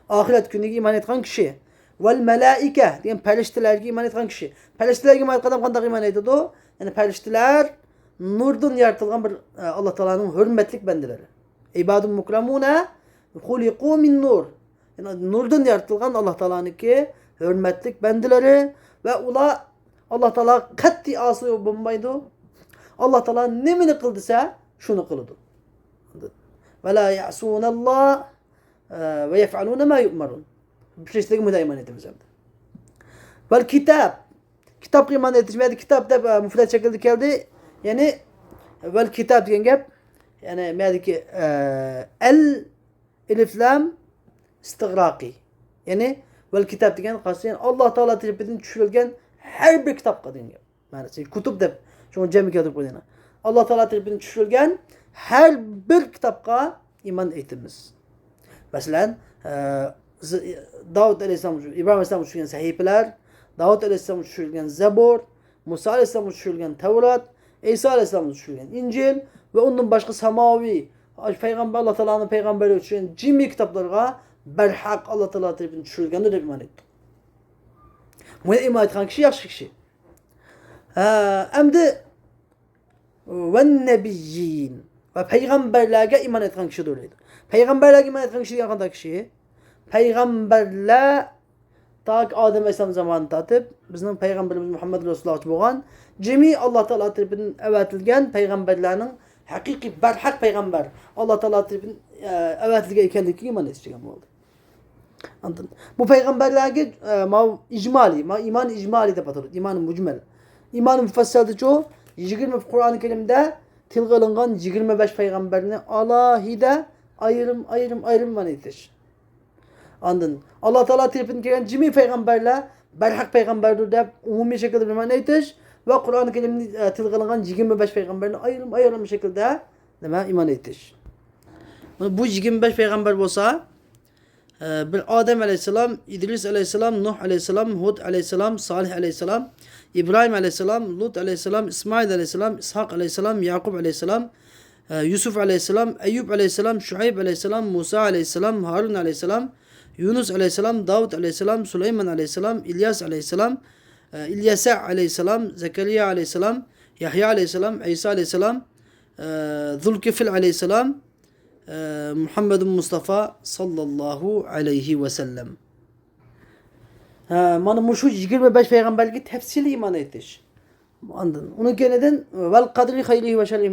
[SPEAKER 1] Ahiret gününe iman etkan kişi. Vel melaike diyen periştelerge iman etkan kişi. Periştelerge iman etkan adam kandak iman ediyordu o. Yani perişteler nurdan yaratılgan bir Allah Teala'nın hürmetlik bendeleri. İbadun mukramune huliku min nur. Yani nurdan yaratılgan Allah Teala'nın ki hürmetlik bendeleri ve ula Allah Teala katti asıl olmaydı. Allah Teala ne mi kıldıysa şunu kıldı. Ve la ya'sunallah ve yef'alun ma yu'marun. Bir şey istediğim iman etmemiz hem de. Vel kitap. Kitap iman etmedi. Kitap da müfret şekilde geldi. Yani vel kitap diyen gap yani meğer ki el elif lam istigraki. Yani vel kitap diyen kastı Allah Teala tarafından düşürülgen her bir kitap kadın gap. Maalesef kutup da şu cemi kitap koyduğuna. Allah Teala tarafından düşürülgen her bir kitapka iman etimiz. Mesela Davud Aleyhisselam, İbrahim Aleyhisselam düşürülgen sahifeler, Davud Aleyhisselam düşürülgen Zebur, Musa Aleyhisselam düşürülgen Tevrat, İsa Aleyhisselam düşürülgen İncil ve onun başka samavi Peygamber Allah Teala'nın peygamberi için cimi kitaplarga berhak Allah Teala tarafından düşürülgendir deb iman etdi. Buna iman etgan kişi yaxşı kişi. Emdi ve nebiyyin ve peygamberlerge iman etgan kişi de öyleydi. Peygamberlerge iman etgan kişi diyen kişi peygamberler ta ki Adem Aleyhisselam zamanı tatip bizim peygamberimiz Muhammed Resulullah boğan cemi Allah Teala tarafından evetilgen peygamberlerinin hakiki berhak peygamber Allah Teala tarafından evetilgen ikenlikle iman edeceğim oldu. Anladın? Bu peygamberlerge icmali, iman icmali de patolur. İman-ı mücmel. İman-ı müfesseldi çoğu 20 Kur'an-ı Kerim'de tilgılıngan 25 peygamberini alahide ayrım iman edilir. Anladın? Allah Teala tarafından gelen cimi peygamberler berhak peygamberdir de umumi şekilde iman edilir ve Kur'an-ı Kerim'de tilgılıngan 25 peygamberini ayrım şekilde iman edilir. Bu 25 peygamber olsa bir Adem Aleyhisselam, İdris Aleyhisselam, Nuh Aleyhisselam, Hud Aleyhisselam, Salih Aleyhisselam, İbrahim Aleyhisselam, Lut Aleyhisselam, İsmail Aleyhisselam, İshak Aleyhisselam, Yakub Aleyhisselam, Yusuf Aleyhisselam, Eyyub Aleyhisselam, Şuayb Aleyhisselam, Musa Aleyhisselam, Harun Aleyhisselam, Yunus Aleyhisselam, Davud Aleyhisselam, Süleyman Aleyhisselam, İlyas Aleyhisselam, İlyasa Aleyhisselam, Zekeriya Aleyhisselam, Yahya Aleyhisselam, İsa Aleyhisselam, Zulkifil Aleyhisselam, Muhammedun Mustafa sallallahu aleyhi ve sellem. Mana şu 25 peygamberlik tefsili iman etmiş. Anladın? Onu geneden vel kadri hayrihi ve şerrihi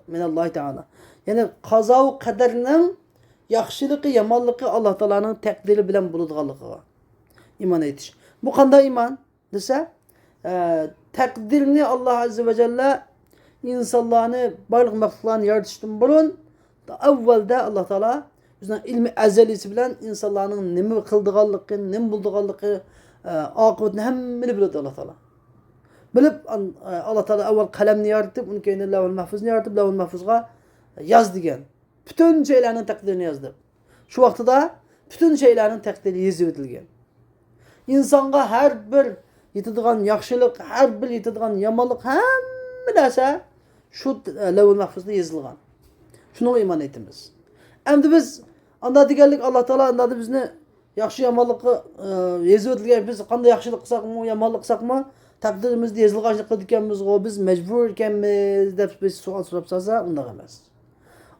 [SPEAKER 1] minallahi teala. Yani kaza ve kaderinin yaxşılığı, yamanlığı Allah Teala'nın takdiri bilen buludğanlığı iman etmiş. Bu kanda iman dese takdirini Allah Azze ve Celle insanlarını, barlıq məxluqlarını yaratışdan burun evvelde Allah Teala yüzünden ilmi ezelisi bilen insanların nemi kıldığanlığı, nemi bulduğanlığı, akıbetini hemmini bilirdi Allah Teala. Bilip Allah Teala evvel kalemini yaratıp, onun kendine levh-ül mahfuzunu yaratıp, levh-ül mahfuzga yaz diyen. Bütün şeylerin takdirini yazdı. Şu vakti da bütün şeylerin takdiri yazı edilgen. İnsanga her bir yitidiğen yaxşılık, her bir yitidiğen yamanlık hemmine şu levh-ül mahfuzda yazılgan. Şuna iman etimiz. Endi biz anda digerlik Allah Teala anda bizni yaxşı yamanlığı yazı edilgen biz qanday yaxşılık qılsak mı, yamanlık qılsak mı takdirimizde yazılganlık qıldıkkanmiz o biz mecbur ekanmiz deb biz sual sorap salsa unda emas.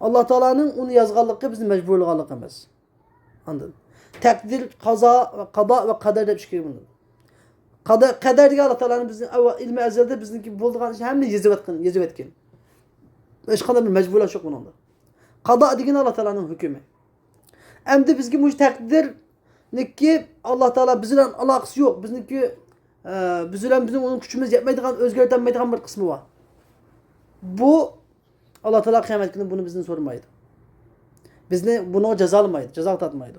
[SPEAKER 1] Allah Teala'nın onu yazganlığı bizim mecburluğalık emas. Anladın? Takdir, kada ve kader deb çıkıyor bunu. Kader diye Allah Teala'nın bizim ilmi ezelde bizimki bulduğun şey hem de yazıp etkin. Hiç kadar bir mecburluğu yok bunun da. Kada diyen Allah Teala'nın hükmü. Hem de bizimki bu takdir ki Allah Teala bizimle alakası yok. Bizimki bizim onun gücümüz yetmediğin, özgürlenmediğin bir kısmı var. Bu Allah Teala kıyamet günü bunu bizden sormaydı. Bizni bunu cezalamaydı, ceza tatmaydı.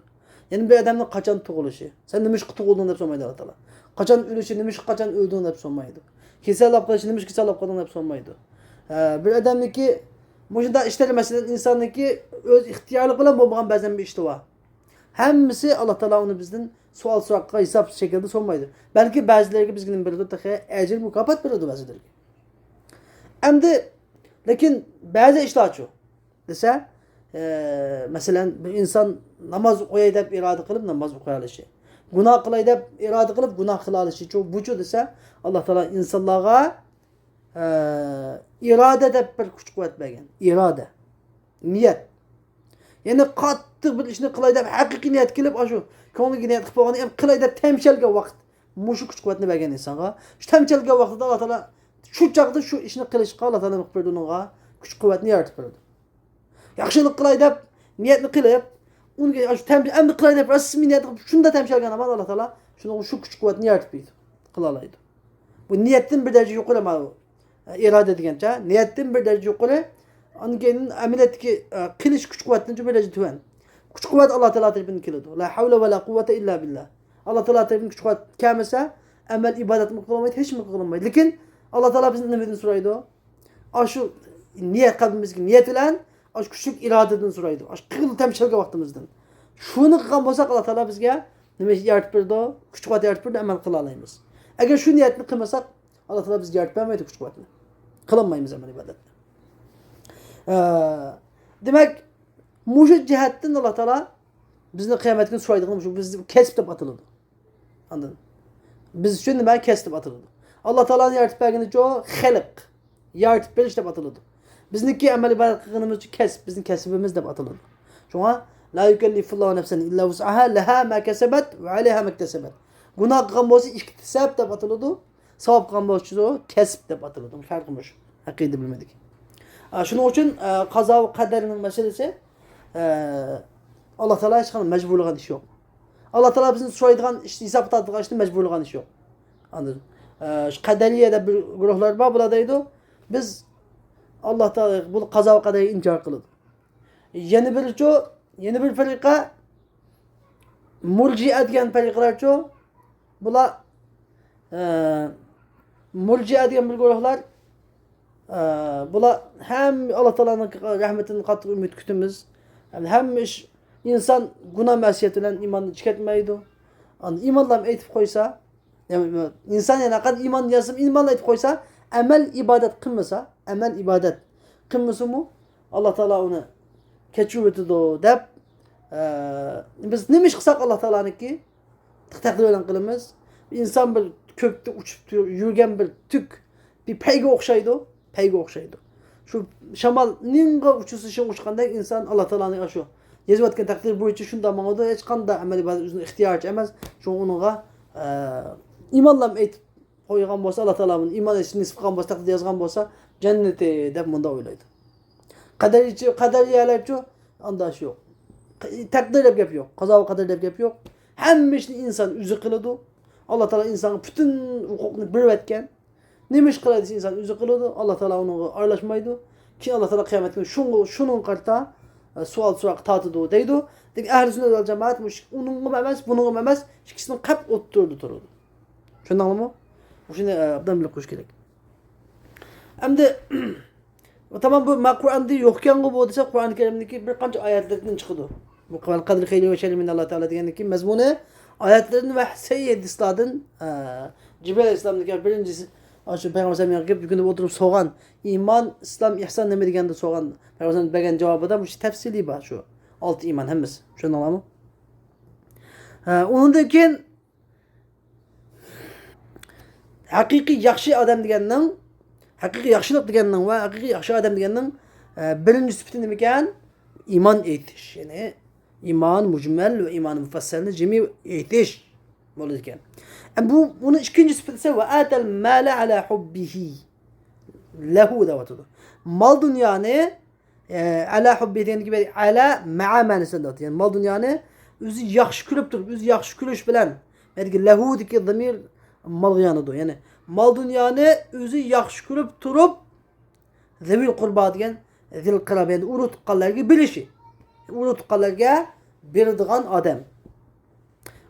[SPEAKER 1] Yani bir adamın kaçan tuğuluşu. Sen demiş ki tuğulduğunu hep sormaydı Allah Teala. Kaçan ölüşü demiş kaçan öldüğünü hep sormaydı. Kisel yapkılışı demiş kisel yapkılığını hep sormaydı. Bir adamın ki bu şimdi işleri mesela insanın ki öz ihtiyarlık bilen bulmayan bazen bir işti var. Hemisi Allah Teala onu bizden sual sorakka hesap şekilde sormaydı. Belki bazıları bizden bir de ecir mukafat verirdi bazıları. Hem de lakin bazı işler şu. Dese mesela bir insan namaz okuyaydı hep irade kılıp namaz okuyalışı. Günah kılaydı hep irade kılıp günah kılalışı. Çok bu şu dese Allah Teala insanlığa irade de bir güç kuvvet vergen. İrade. Niyet. Yani katı bir işini kılaydı hep hakiki niyet kılıp şu. Konu niyet kılıp onu kılaydı temselge vakit. Muşu güç kuvvetini vergen insana. Şu temselge vakitte Allah Teala şu çağda şu işini kılışqa Allah Teala mıqbirduğuna güç kuvvetini yaratıp verdi. Yaxşılık kılaydı hep niyetini kılıp onu şu temsil emri kılaydı hep resmi niyet şunu da temselgen ama Allah Teala şunu şu güç kuvvetini yaratıp verdi. Kılalaydı. Bu niyetin bir derece yukarı ama irade edilgence niyetin bir derece yukarı onun kendinin ameliyatki kılış güç kuvvetini bir derece tüven. Güç kuvvet Allah Teala tarafından kılıdı. La havle ve la kuvvete illa billah. Allah Teala tarafından güç kuvvet kâmese emel ibadet mi kılamaydı hiç mi kılamaydı. Lakin Allah Teala bizden ne verdiğini soraydı o. Aşı niyet kalbimizdeki niyet bilen aşı küçük iradeden soraydı. Aşı kıl temsilge vaktimizden. Şunu kılgan bolsak Allah Teala bizge nime yaratıp verdi o. Güç kuvvet yaratıp verdi emel kılalayımız. Eğer şu niyetini kılmasak Allah Teala bizge yaratıp vermeydi güç kuvvetini. Kılamayımız emel ibadetle. Demek muşu cihetten Allah Teala bizni kıyamet günü soyduğumuz şu biz kesip de atıldı. Anladın? Biz şimdi ben kesip atıldı. Allah Teala'nın yaratıp belgini çoğu helik. Yaratıp beliş de atıldı. Bizdeki amel ibadet kılığımız kesip, bizim kesibimiz de atıldı. Şuna la yükellifullahu nefsen illa vus'aha leha ma kesebet ve aleyha mektesebet. Günah kılgan bolsa iktisap da atıldı. Sevap kılgan bolsa kesip de atıldı. Farkımış. Hakiki bilmedik. Şunun için kaza ve kaderinin meselesi Allah Teala hiç mecburluğun işi yok. Allah Teala bizim soyduğun işte hesap tatlığa işte mecburluğun işi yok. Anladın? Kaderiye'de bir gruplar var buradaydı. Biz Allah Teala bu kaza ve kaderi inkar kıldı. Yeni bir ferika murciye diyen ferikalar çoğu bula murciye diyen bir gruplar bula hem Allah Teala'nın rahmetinin katı ümit kütümüz hem insan günah mesiyetiyle imanı çıkartmaydı. Yani imanla eğitip koysa yani insan yani kadar iman yazım imanla eğitip koysa emel ibadet kılmasa mu Allah Teala onu keçuveti do dep biz neymiş kısak Allah Teala'nın ki takdir eden kılımız insan bir kökte uçup yürüyen bir tük bir peyge okşaydı. Şu şamal ninga uçusu şey uçkanda insan Allah Teala'nın aşu. Yazıvatken takdir bu için şunda mağda hiç kanda amel ibadet üzerine ihtiyaç emez. Şu onunla imanla et koygan bolsa Allah Teala'nın iman için nisbatan bolsa takdir yazgan bolsa cennete dep munda oylaydı. Kader yerlerço andaş yok. Takdir dep yapıyor. Kaza ve kader dep yapıyor. Hem insan üzü kılıdı. Allah Teala insanın bütün hukukunu bir etken. Neymiş kıladıysa insan üzü kılıdı. Allah Teala onu arlaşmaydı. Ki Allah Teala kıyamet günü şunun karta sual sorak tatıdı deydi. Dedi ehl-i sünnet vel cemaat onun emez, bunun emez. İkisini kap oturdu. Şunu anlamı? Bu şimdi abdan bile kuş gerek. Hem de tamam bu Kur'an'da yokken bu dese Kur'an-ı Kerim'deki birkaç ayetlerden çıkıyordu. Bu kıval kadri khayri ve şerri min Allah Teala diyen ki mezmunu ayetlerin ve seyyid isladın Cibril İslam'daki birincisi aşı Peygamber Efendimiz'e gelip bir günde oturup soğan iman, İslam, ihsan ne degende soğan Peygamber Efendimiz'in cevabı da bu tefsili var şu. Altı iman hemiz. Şunu anlamı. Onun deken hakiki yaxşı adam deganning haqiqiy yaxshilik deganning va haqiqiy yaxshi odam deganning birinchi sifati nima ekan? Iymon etish. Ya'ni iymon mujmal va iymon mufassalni jami etish bo'lar ekan. Buni ikkinchi sifati esa va atal mala ala hubbihi lahu da'watuhu. Mal dunyoni ala hubbi degan gibi ala ma'a ma'nosida. Yani mal dunyoni o'zi yaxshi ko'rib turib, o'zi yaxshi ko'rish bilan belki lahu deki zamir mal yanıdır. Yani mal dünyanı özü yaxşı ko'rib turib zevil qurba degan zil qirab yani uru tuqqanlarga bilishi. Uru tuqqanlarga beradigan odam.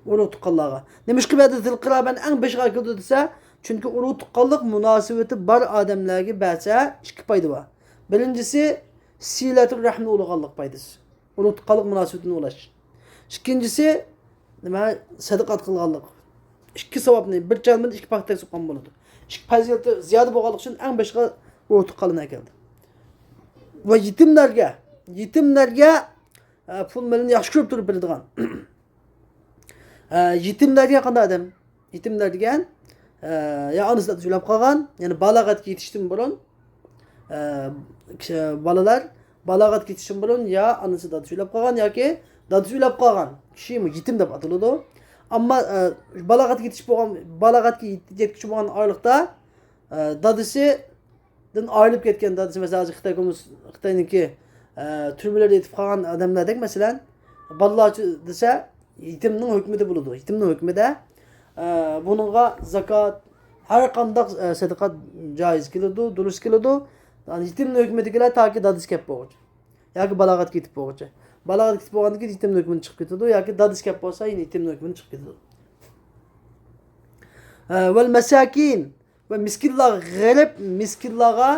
[SPEAKER 1] Uru tuqqanlarga. Nima ish qiladi zil qiraban eng beshga keldi desa, chunki uru tuqqanlik munosabati bor odamlarga bersa ikki foyda bor. Birincisi silatul rahmi ulug'anlik foydasi. Uru tuqqanlik munosabatini ulash. İkincisi nima sadaqat qilganlik. İki sevapni bir çalmada iki paxta soqqan bo'ladi. İki fazilati ziyoda bo'lganligi uchun eng beshga o'tib qolina keldi. Va yetimlarga pul milni yaxshi ko'rib turib beradigan. Yetimlarga qanday odam? Yetimlar degan ya onasidan to'lab qolgan, ya'ni balog'atga yetishdan burun bolalar balog'atga yetishdan burun ya onasidan to'lab qolgan yoki dadasi to'lab qolgan kishi yetim deb ataladi. Ama balag'atga yetkichi bo'lgan oyliqda dadasidan ayrilib ketgan dadasi masalan Xitoyniki turmalarda yetib qolgan odamlardek masalan bolalar desa yetimning hukmida bo'ladi. Yetimning hukmida buningga zakot har qanday sadaqat joiz keladi, durust keladi. Yani yetimning hukmidagilar toki dadasi kelib bo'lguncha yoki balog'atga yetib bo'lguncha. Balag'at ketib bo'lgandan keyin yetimning hukmini chiqib ketadi yoki dadasi kelib bo'lsa yana yetimning hukmini chiqib ketadi. Vel masakin ve miskinlarga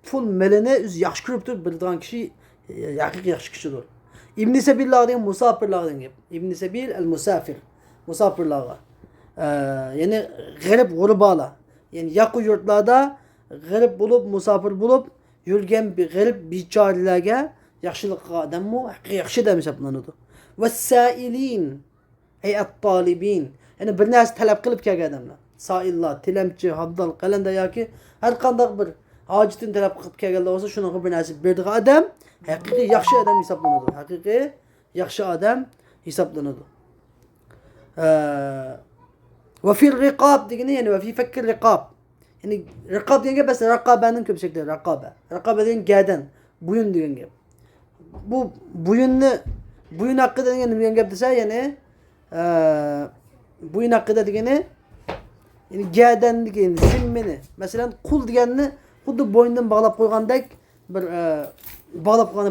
[SPEAKER 1] pul melini o'zi yaxshi ko'rib turib biladigan kishi haqiqiy yaxshi kishidir. İbn Sebillar degan musafirlardan gap. İbn Sebil el musafir. Musafirlarga. Yani g'arib g'urbalar. Yani yaqin yurtlarda g'arib bo'lib, musafir bo'lib yurgan bir g'arib bechoralarga yaxshilik qilgan odammi yaxshi odam hisoblanadi. Vassailin ay at-talibin, ya'ni bir narsa talab qilib kelgan odamlar. Saillar, tilamchi, haddal, qalanda yoki har qanday bir hojatini talab qilib kelganlar bo'lsa, shunga bir narsa berdigan odam haqiqiy yaxshi odam hisoblanadi. Haqiqiy yaxshi odam hisoblanadi. Va fil riqab degani, ya'ni va fi fakkir riqab. Yani riqab degan gap aslida raqabaning ko'p shaklida raqaba. Raqaba degan gadan, buyun degan gap. Bu buyun haqida degan gap desa, ya'ni buyun haqida degani yani gadan degan zimmini. Masalan, qul deganni xuddi bo'ynidan bog'lab qo'ygandek bir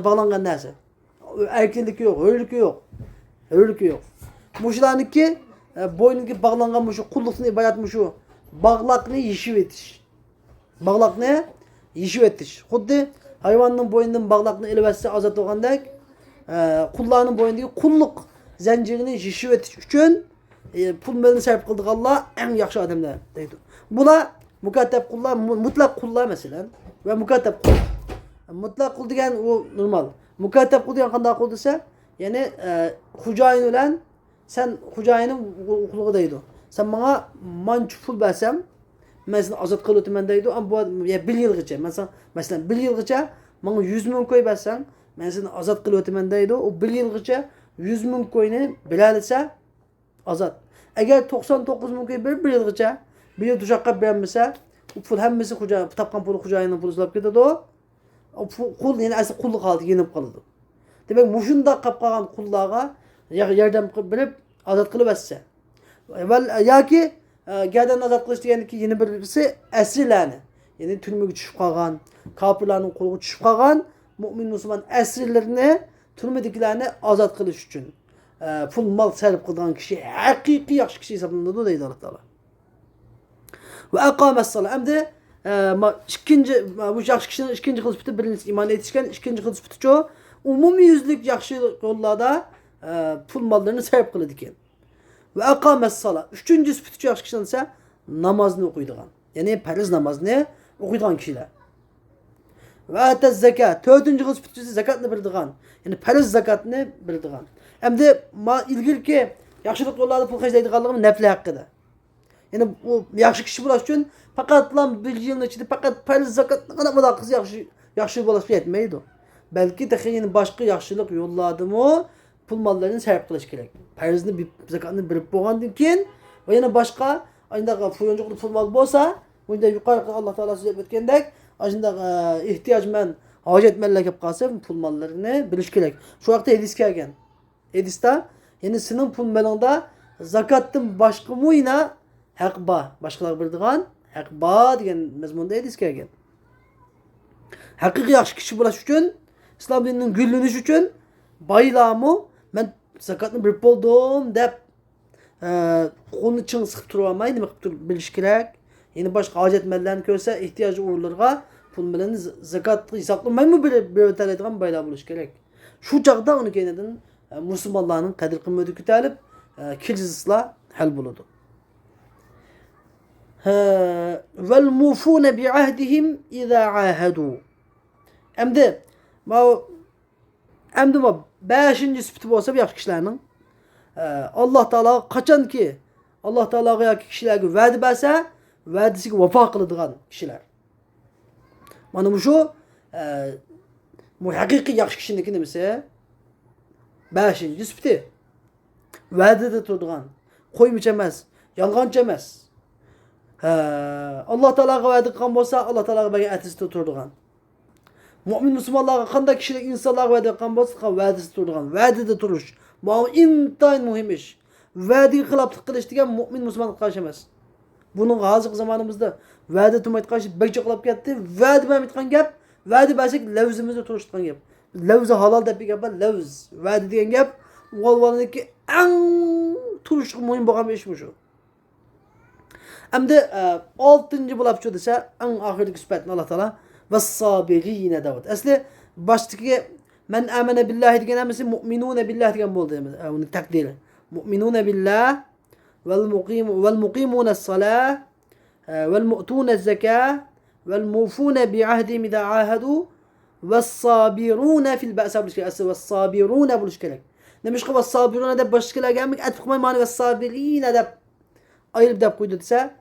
[SPEAKER 1] bağlangan narsa. Erkinlik yo'q, hurlik yo'q. Hurlik yo'q. Muşlarniki boynuki bağlangan muşu, kullukni ibaret muşu. Bağlakni yişiv etiş. Bağlakni yişiv etiş. Xuddi hayvanın boynundan bağlakni elbette azat olgandek, kullarının boynundaki kulluk zincirini yişiv etiş üçün pul melini sarf kıldık Allah en yaxşı adamlar deydi. Bula mukaddep kullar, mutlak kullar mesela ve mukaddep kul. Mutlak kul degan o normal. Mukaddep kul degan qanday kul desa, yani hucayin olan sen hucayinin kuluğu deydi. Sen bana manç pul versem, ben seni azat kılıyorum ben deydi. Ama bu ya bir yıl geçe. Mesela bir yıl geçe, bana 100 bin koy versen, ben seni azat kılıyorum ben deydi. O bir yıl geçe 100 bin koyunu bilal etse azat. Eğer 99 bin koy bir yıl geçe, bir yıl tuşakka beğenmese, o pul hemmesi hucayın, tapkan pulu hucayının pulu sulap gidiyordu o. O kul yani asıl kulluk kaldı, yenip kaldı. Demek muşunda kapkagan kullığa yerden bilip azat kılıverse. Ya ki gerden azat kılıç diyen ki yeni birisi esirlerini. Yani türmüge düşüp kalgan, kapırların kuluğu düşüp kalgan, mümin Müslüman esirlerini, türmedekilerini azat kılıç için. Pul mal serip kılgan kişi, hakiki yakşı kişi hesabında deydi Allah Teala. Ve akames salat. Hem de bu yakşı kişinin ikinci kılıç biti, birincisi iman yetişken, ikinci kılıç biti çoğu, umumi yüzlük yakşı yollarda pul mallarını serip kılıdı ki. Ve akames salat. Üçüncü süpütücü yakşı kişinin ise namazını okuyduğun. Yani periz namazını okuyduğun kişiler. Ve ates zekat. Dördüncü kıl süpütücüsü zekatını bildiğin. Yani periz zekatını bildiğin. Hem de ilgili ki yakşılık yollarda pul kaçtaydıqanlığım nefli hakkıda. Yani o yakşı kişi bulaş için fakat lan bir yılın içinde fakat periz zekatını kadar mı da kız yakşı bulaş etmeydi. Belki de yani başka yakşılık yolladı mı pul mallarını serp kılış gerek. Perizini bir zekatını bilip boğandın ki ve yine başka ayında fuyuncuklu pul mal bolsa bunda yukarı Allah Teala size ötkendek ayında ihtiyaç men hacet mellek yap kalsa pul mallarını biliş gerek. Şu vakti edis kelgen. Ediste yani senin pul malında zakatın başka muyna haqba başkalar bildiğin haqba degan mezmunda edis kelgen. Haqiqiy yaxshi kishi bo'lish uchun islom dinining gullanishi uchun baylamı ben zakatını bir buldum dep onu çın sıkıp turvamayı demek biliş gerek. Yine başka hacet mellerini görse ihtiyacı uğurlarga pul bilen zakat hesaplamayı mı bir ötelediğin bayla buluş gerek. Şu çağda onu kendin Müslümanların kadir kıymeti kütelip kilcisizla hal buludu. Vel mufune bi ahdihim iza ahadu. Emdi beşinci süpütü olsa bir yaxşı kişilerinin Allah Teala kaçan ki Allah Teala'ya yakın kişilerge vədi verse vədisi vefa kılıdığan kişiler. Bana bu şu hakiki yaxşı kişinin demese beşinci süpütü vədi de turduğan koyum içemez, yalgan içemez. Allah Teala'ya vədi kan olsa Allah Teala'ya belki etisi turduğan. Mümin Müslümanlarga qanday kişilik insanlar vədi qilgan bo'lsa, vədisi turgan, vədide turuş. Bu intayin muhim iş. Vədi xilaflik qilish degan mümin Müslümanlık qarşı emas. Bunun hozirgi zamonimizda vədi tutmaydi qarşı bekçi qilib ketdi. Vədi berib aytgan gap, vədi bersek lafzimizda turishgan gap. Lafzi halal deb gap, lafz. Vədi degan gap valvalniki eng turishga muhim bo'lgan ish bu shu. Hamda 6-cı bulab şu desa, eng oxirgi sifatni Allah Taala ve sabirine davet. Asli baştaki men amene billahi diyen amesi mu'minune billahi diyen boldu. Onun takdiri. Mu'minune billah vel muqimune salah vel mu'tune zekâh والموفون بعهدهم إذا عاهدوا والصابرون في البأس والصابرون بالشكل demiş ki والصابرون da başkala gelmek atfıkma mani والصابرين da ayrı da koydu ise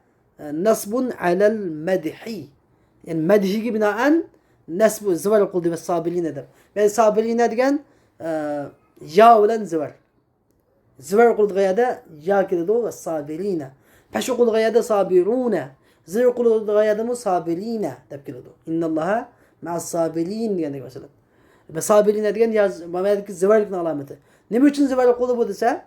[SPEAKER 1] nasbun alel medhi yani medhi gibi binaen nasbu zıvar kıldı ve sabirin da ben sabirin degan ya olan zıvar zıvar kıldı gayada ya kıldı ve sabirin peşi kıldı gayada sabiruna zıvar kıldı gayada musabirin da kıldı innallaha ma'as sabirin yani mesela ve sabirin degan ya mamedik zıvarın alameti ne için zıvar kıldı bu ise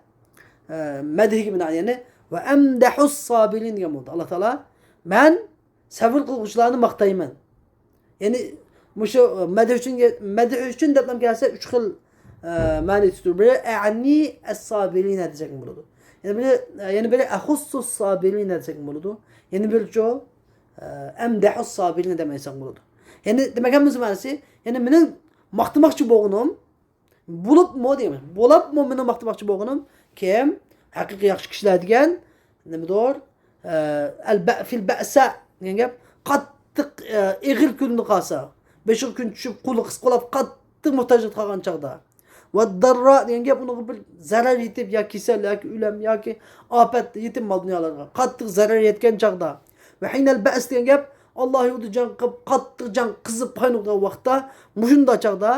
[SPEAKER 1] medhi gibi yani ve emdahus sabirin diye oldu. Allah Teala ben sabır kılgıçlarını maktayman. Yani şu medh için dedim gelse 3 xil mani tutur. Biri e'anni es-sabirin diyecek buludu. Yani böyle ahussus sabirin diyecek buludu. Yani bir çoğu emdahus sabirin demeyecek buludu. Yani demek ki manası yani benim maktamakçı boğunum bulup mu diyeyim. Bulup mu benim maktamakçı boğunum kim? Hakiki yaxshi kishilar degan nimadir? Fil ba'sa degan gap qattiq ig'ir kunni qolsa, 5 kun tushib qo'li qisqalab qattiq muhtojlik qolgan chog'da. Va darra degan gap uni bir zarar yetib yoki kasal yoki o'lim yoki ofat yetim mol dunyolarga qattiq zarar yetgan chog'da. Va hinal ba's degan gap Alloh yo'lida jon qilib qattiq jon qizib qaynoqdan vaqtda mushunda chog'da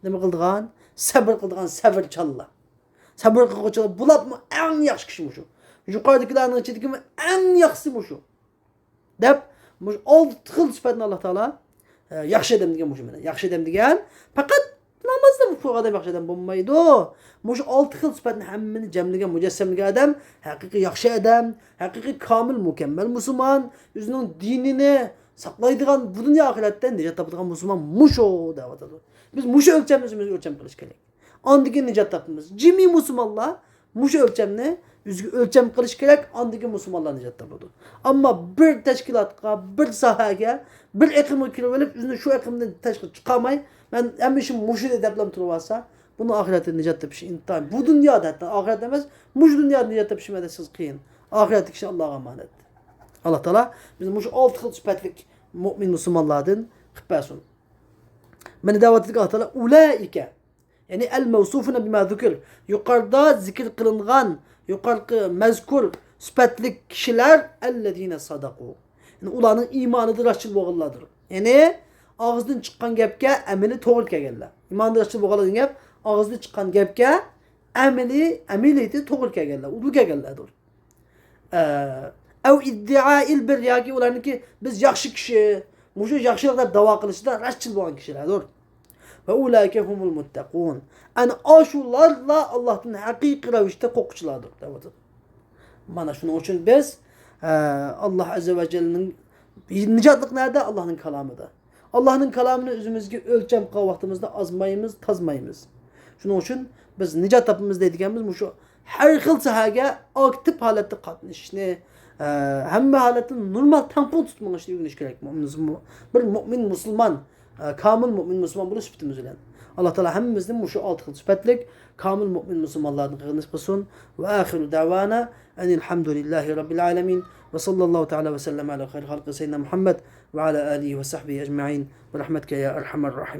[SPEAKER 1] nima qildigan? Sabr qildigan sabr challa. Sabır kılgıçlar bulap mı en yaxşı kişi şu. Yukarıdakilerin içindeki en yaxşısı bu şu. Dep, muş 6 xil sıfatını Allah Teala yaxşı edem degan muş mene. Yaxşı edem degan fakat namazda bu adam yaxşı edem bulmaydı. Muş 6 xil sıfatını hemmini cemligen mücessemligen adam hakiki yaxşı edem, hakiki kamil mükemmel Müslüman, yüzünün dinini saklaydıgan bu dünya ahiretten necat tapıdığan Müslüman muş o davet ediyor. Biz muş ölçemiz ölçem kılış gerek. Andaki nicat tapımız. Cimi Müslümanlar muş ölçemni ölçem kılış gerek andaki Müslümanlar nicat tapıdı. Ama bir teşkilatka, bir sahaga, bir ekimi kirvelip üzerine şu ekimden teşkil çıkamay. Ben emişim muşu da deplem turvasa bunu ahirette nicat tapışı intihar. Bu dünyada hatta ahiret demez. Muş dünyada nicat tapışı medesiz kıyın. Ahiret kişi Allah'a emanet. Allah Teala bizim muş 6 xil süpetlik mümin Müslümanlardan kıpasın. Beni davet ettik Allah Teala ulaike yani el mevsufuna bima zikir. Yukarıda zikir kılıngan, yukarı mezkur süpetlik kişiler ellezine sadaku. Yani ulanın imanıdır açıl boğulladır. Yani ağızdan çıkan gepke emeli doğru kelgenler. İmanıdır açıl boğulladır gep ağızdan çıkan gepke emeliydi doğru kelgenler. Udlu kelgenlerdir. Ev iddiail bir yaki ulanın ki biz yaxşı kişi, muşu yaxşılıklar dava kılışında raşçıl boğan kişilerdir. Ve ulaike humul muttakun. Yani aşularla Allah'ın hakiki revişte kokçulardır. Bana şunun için biz Allah Azze ve Celle'nin nicatlık nerede? Allah'ın kalamıdır. Allah'ın kalamını özümüzge ölçem vaxtımızda azmayımız, tazmayımız. Şunun için biz nicat tapımız dediğimiz şu her xil sahaga aktif halatda qatnashishni hamma halatini normal tampon tutmoqni o'rganish kerak. Bir mu'min musulmon kamil mümin Müslüman bunu sübtimiz bilen. Allah Teala hemmimizden şu 6 xil sübetlik kamil mümin Müslümanlardan qılınız qılsın. Ve ahiru davana enilhamdülillahi rabbil alamin ve sallallahu teala ve sellem ala khayr halqi seyyidina Muhammed ve ala alihi ve sahbihi ecma'in ve rahmetke ya erhamer rahim.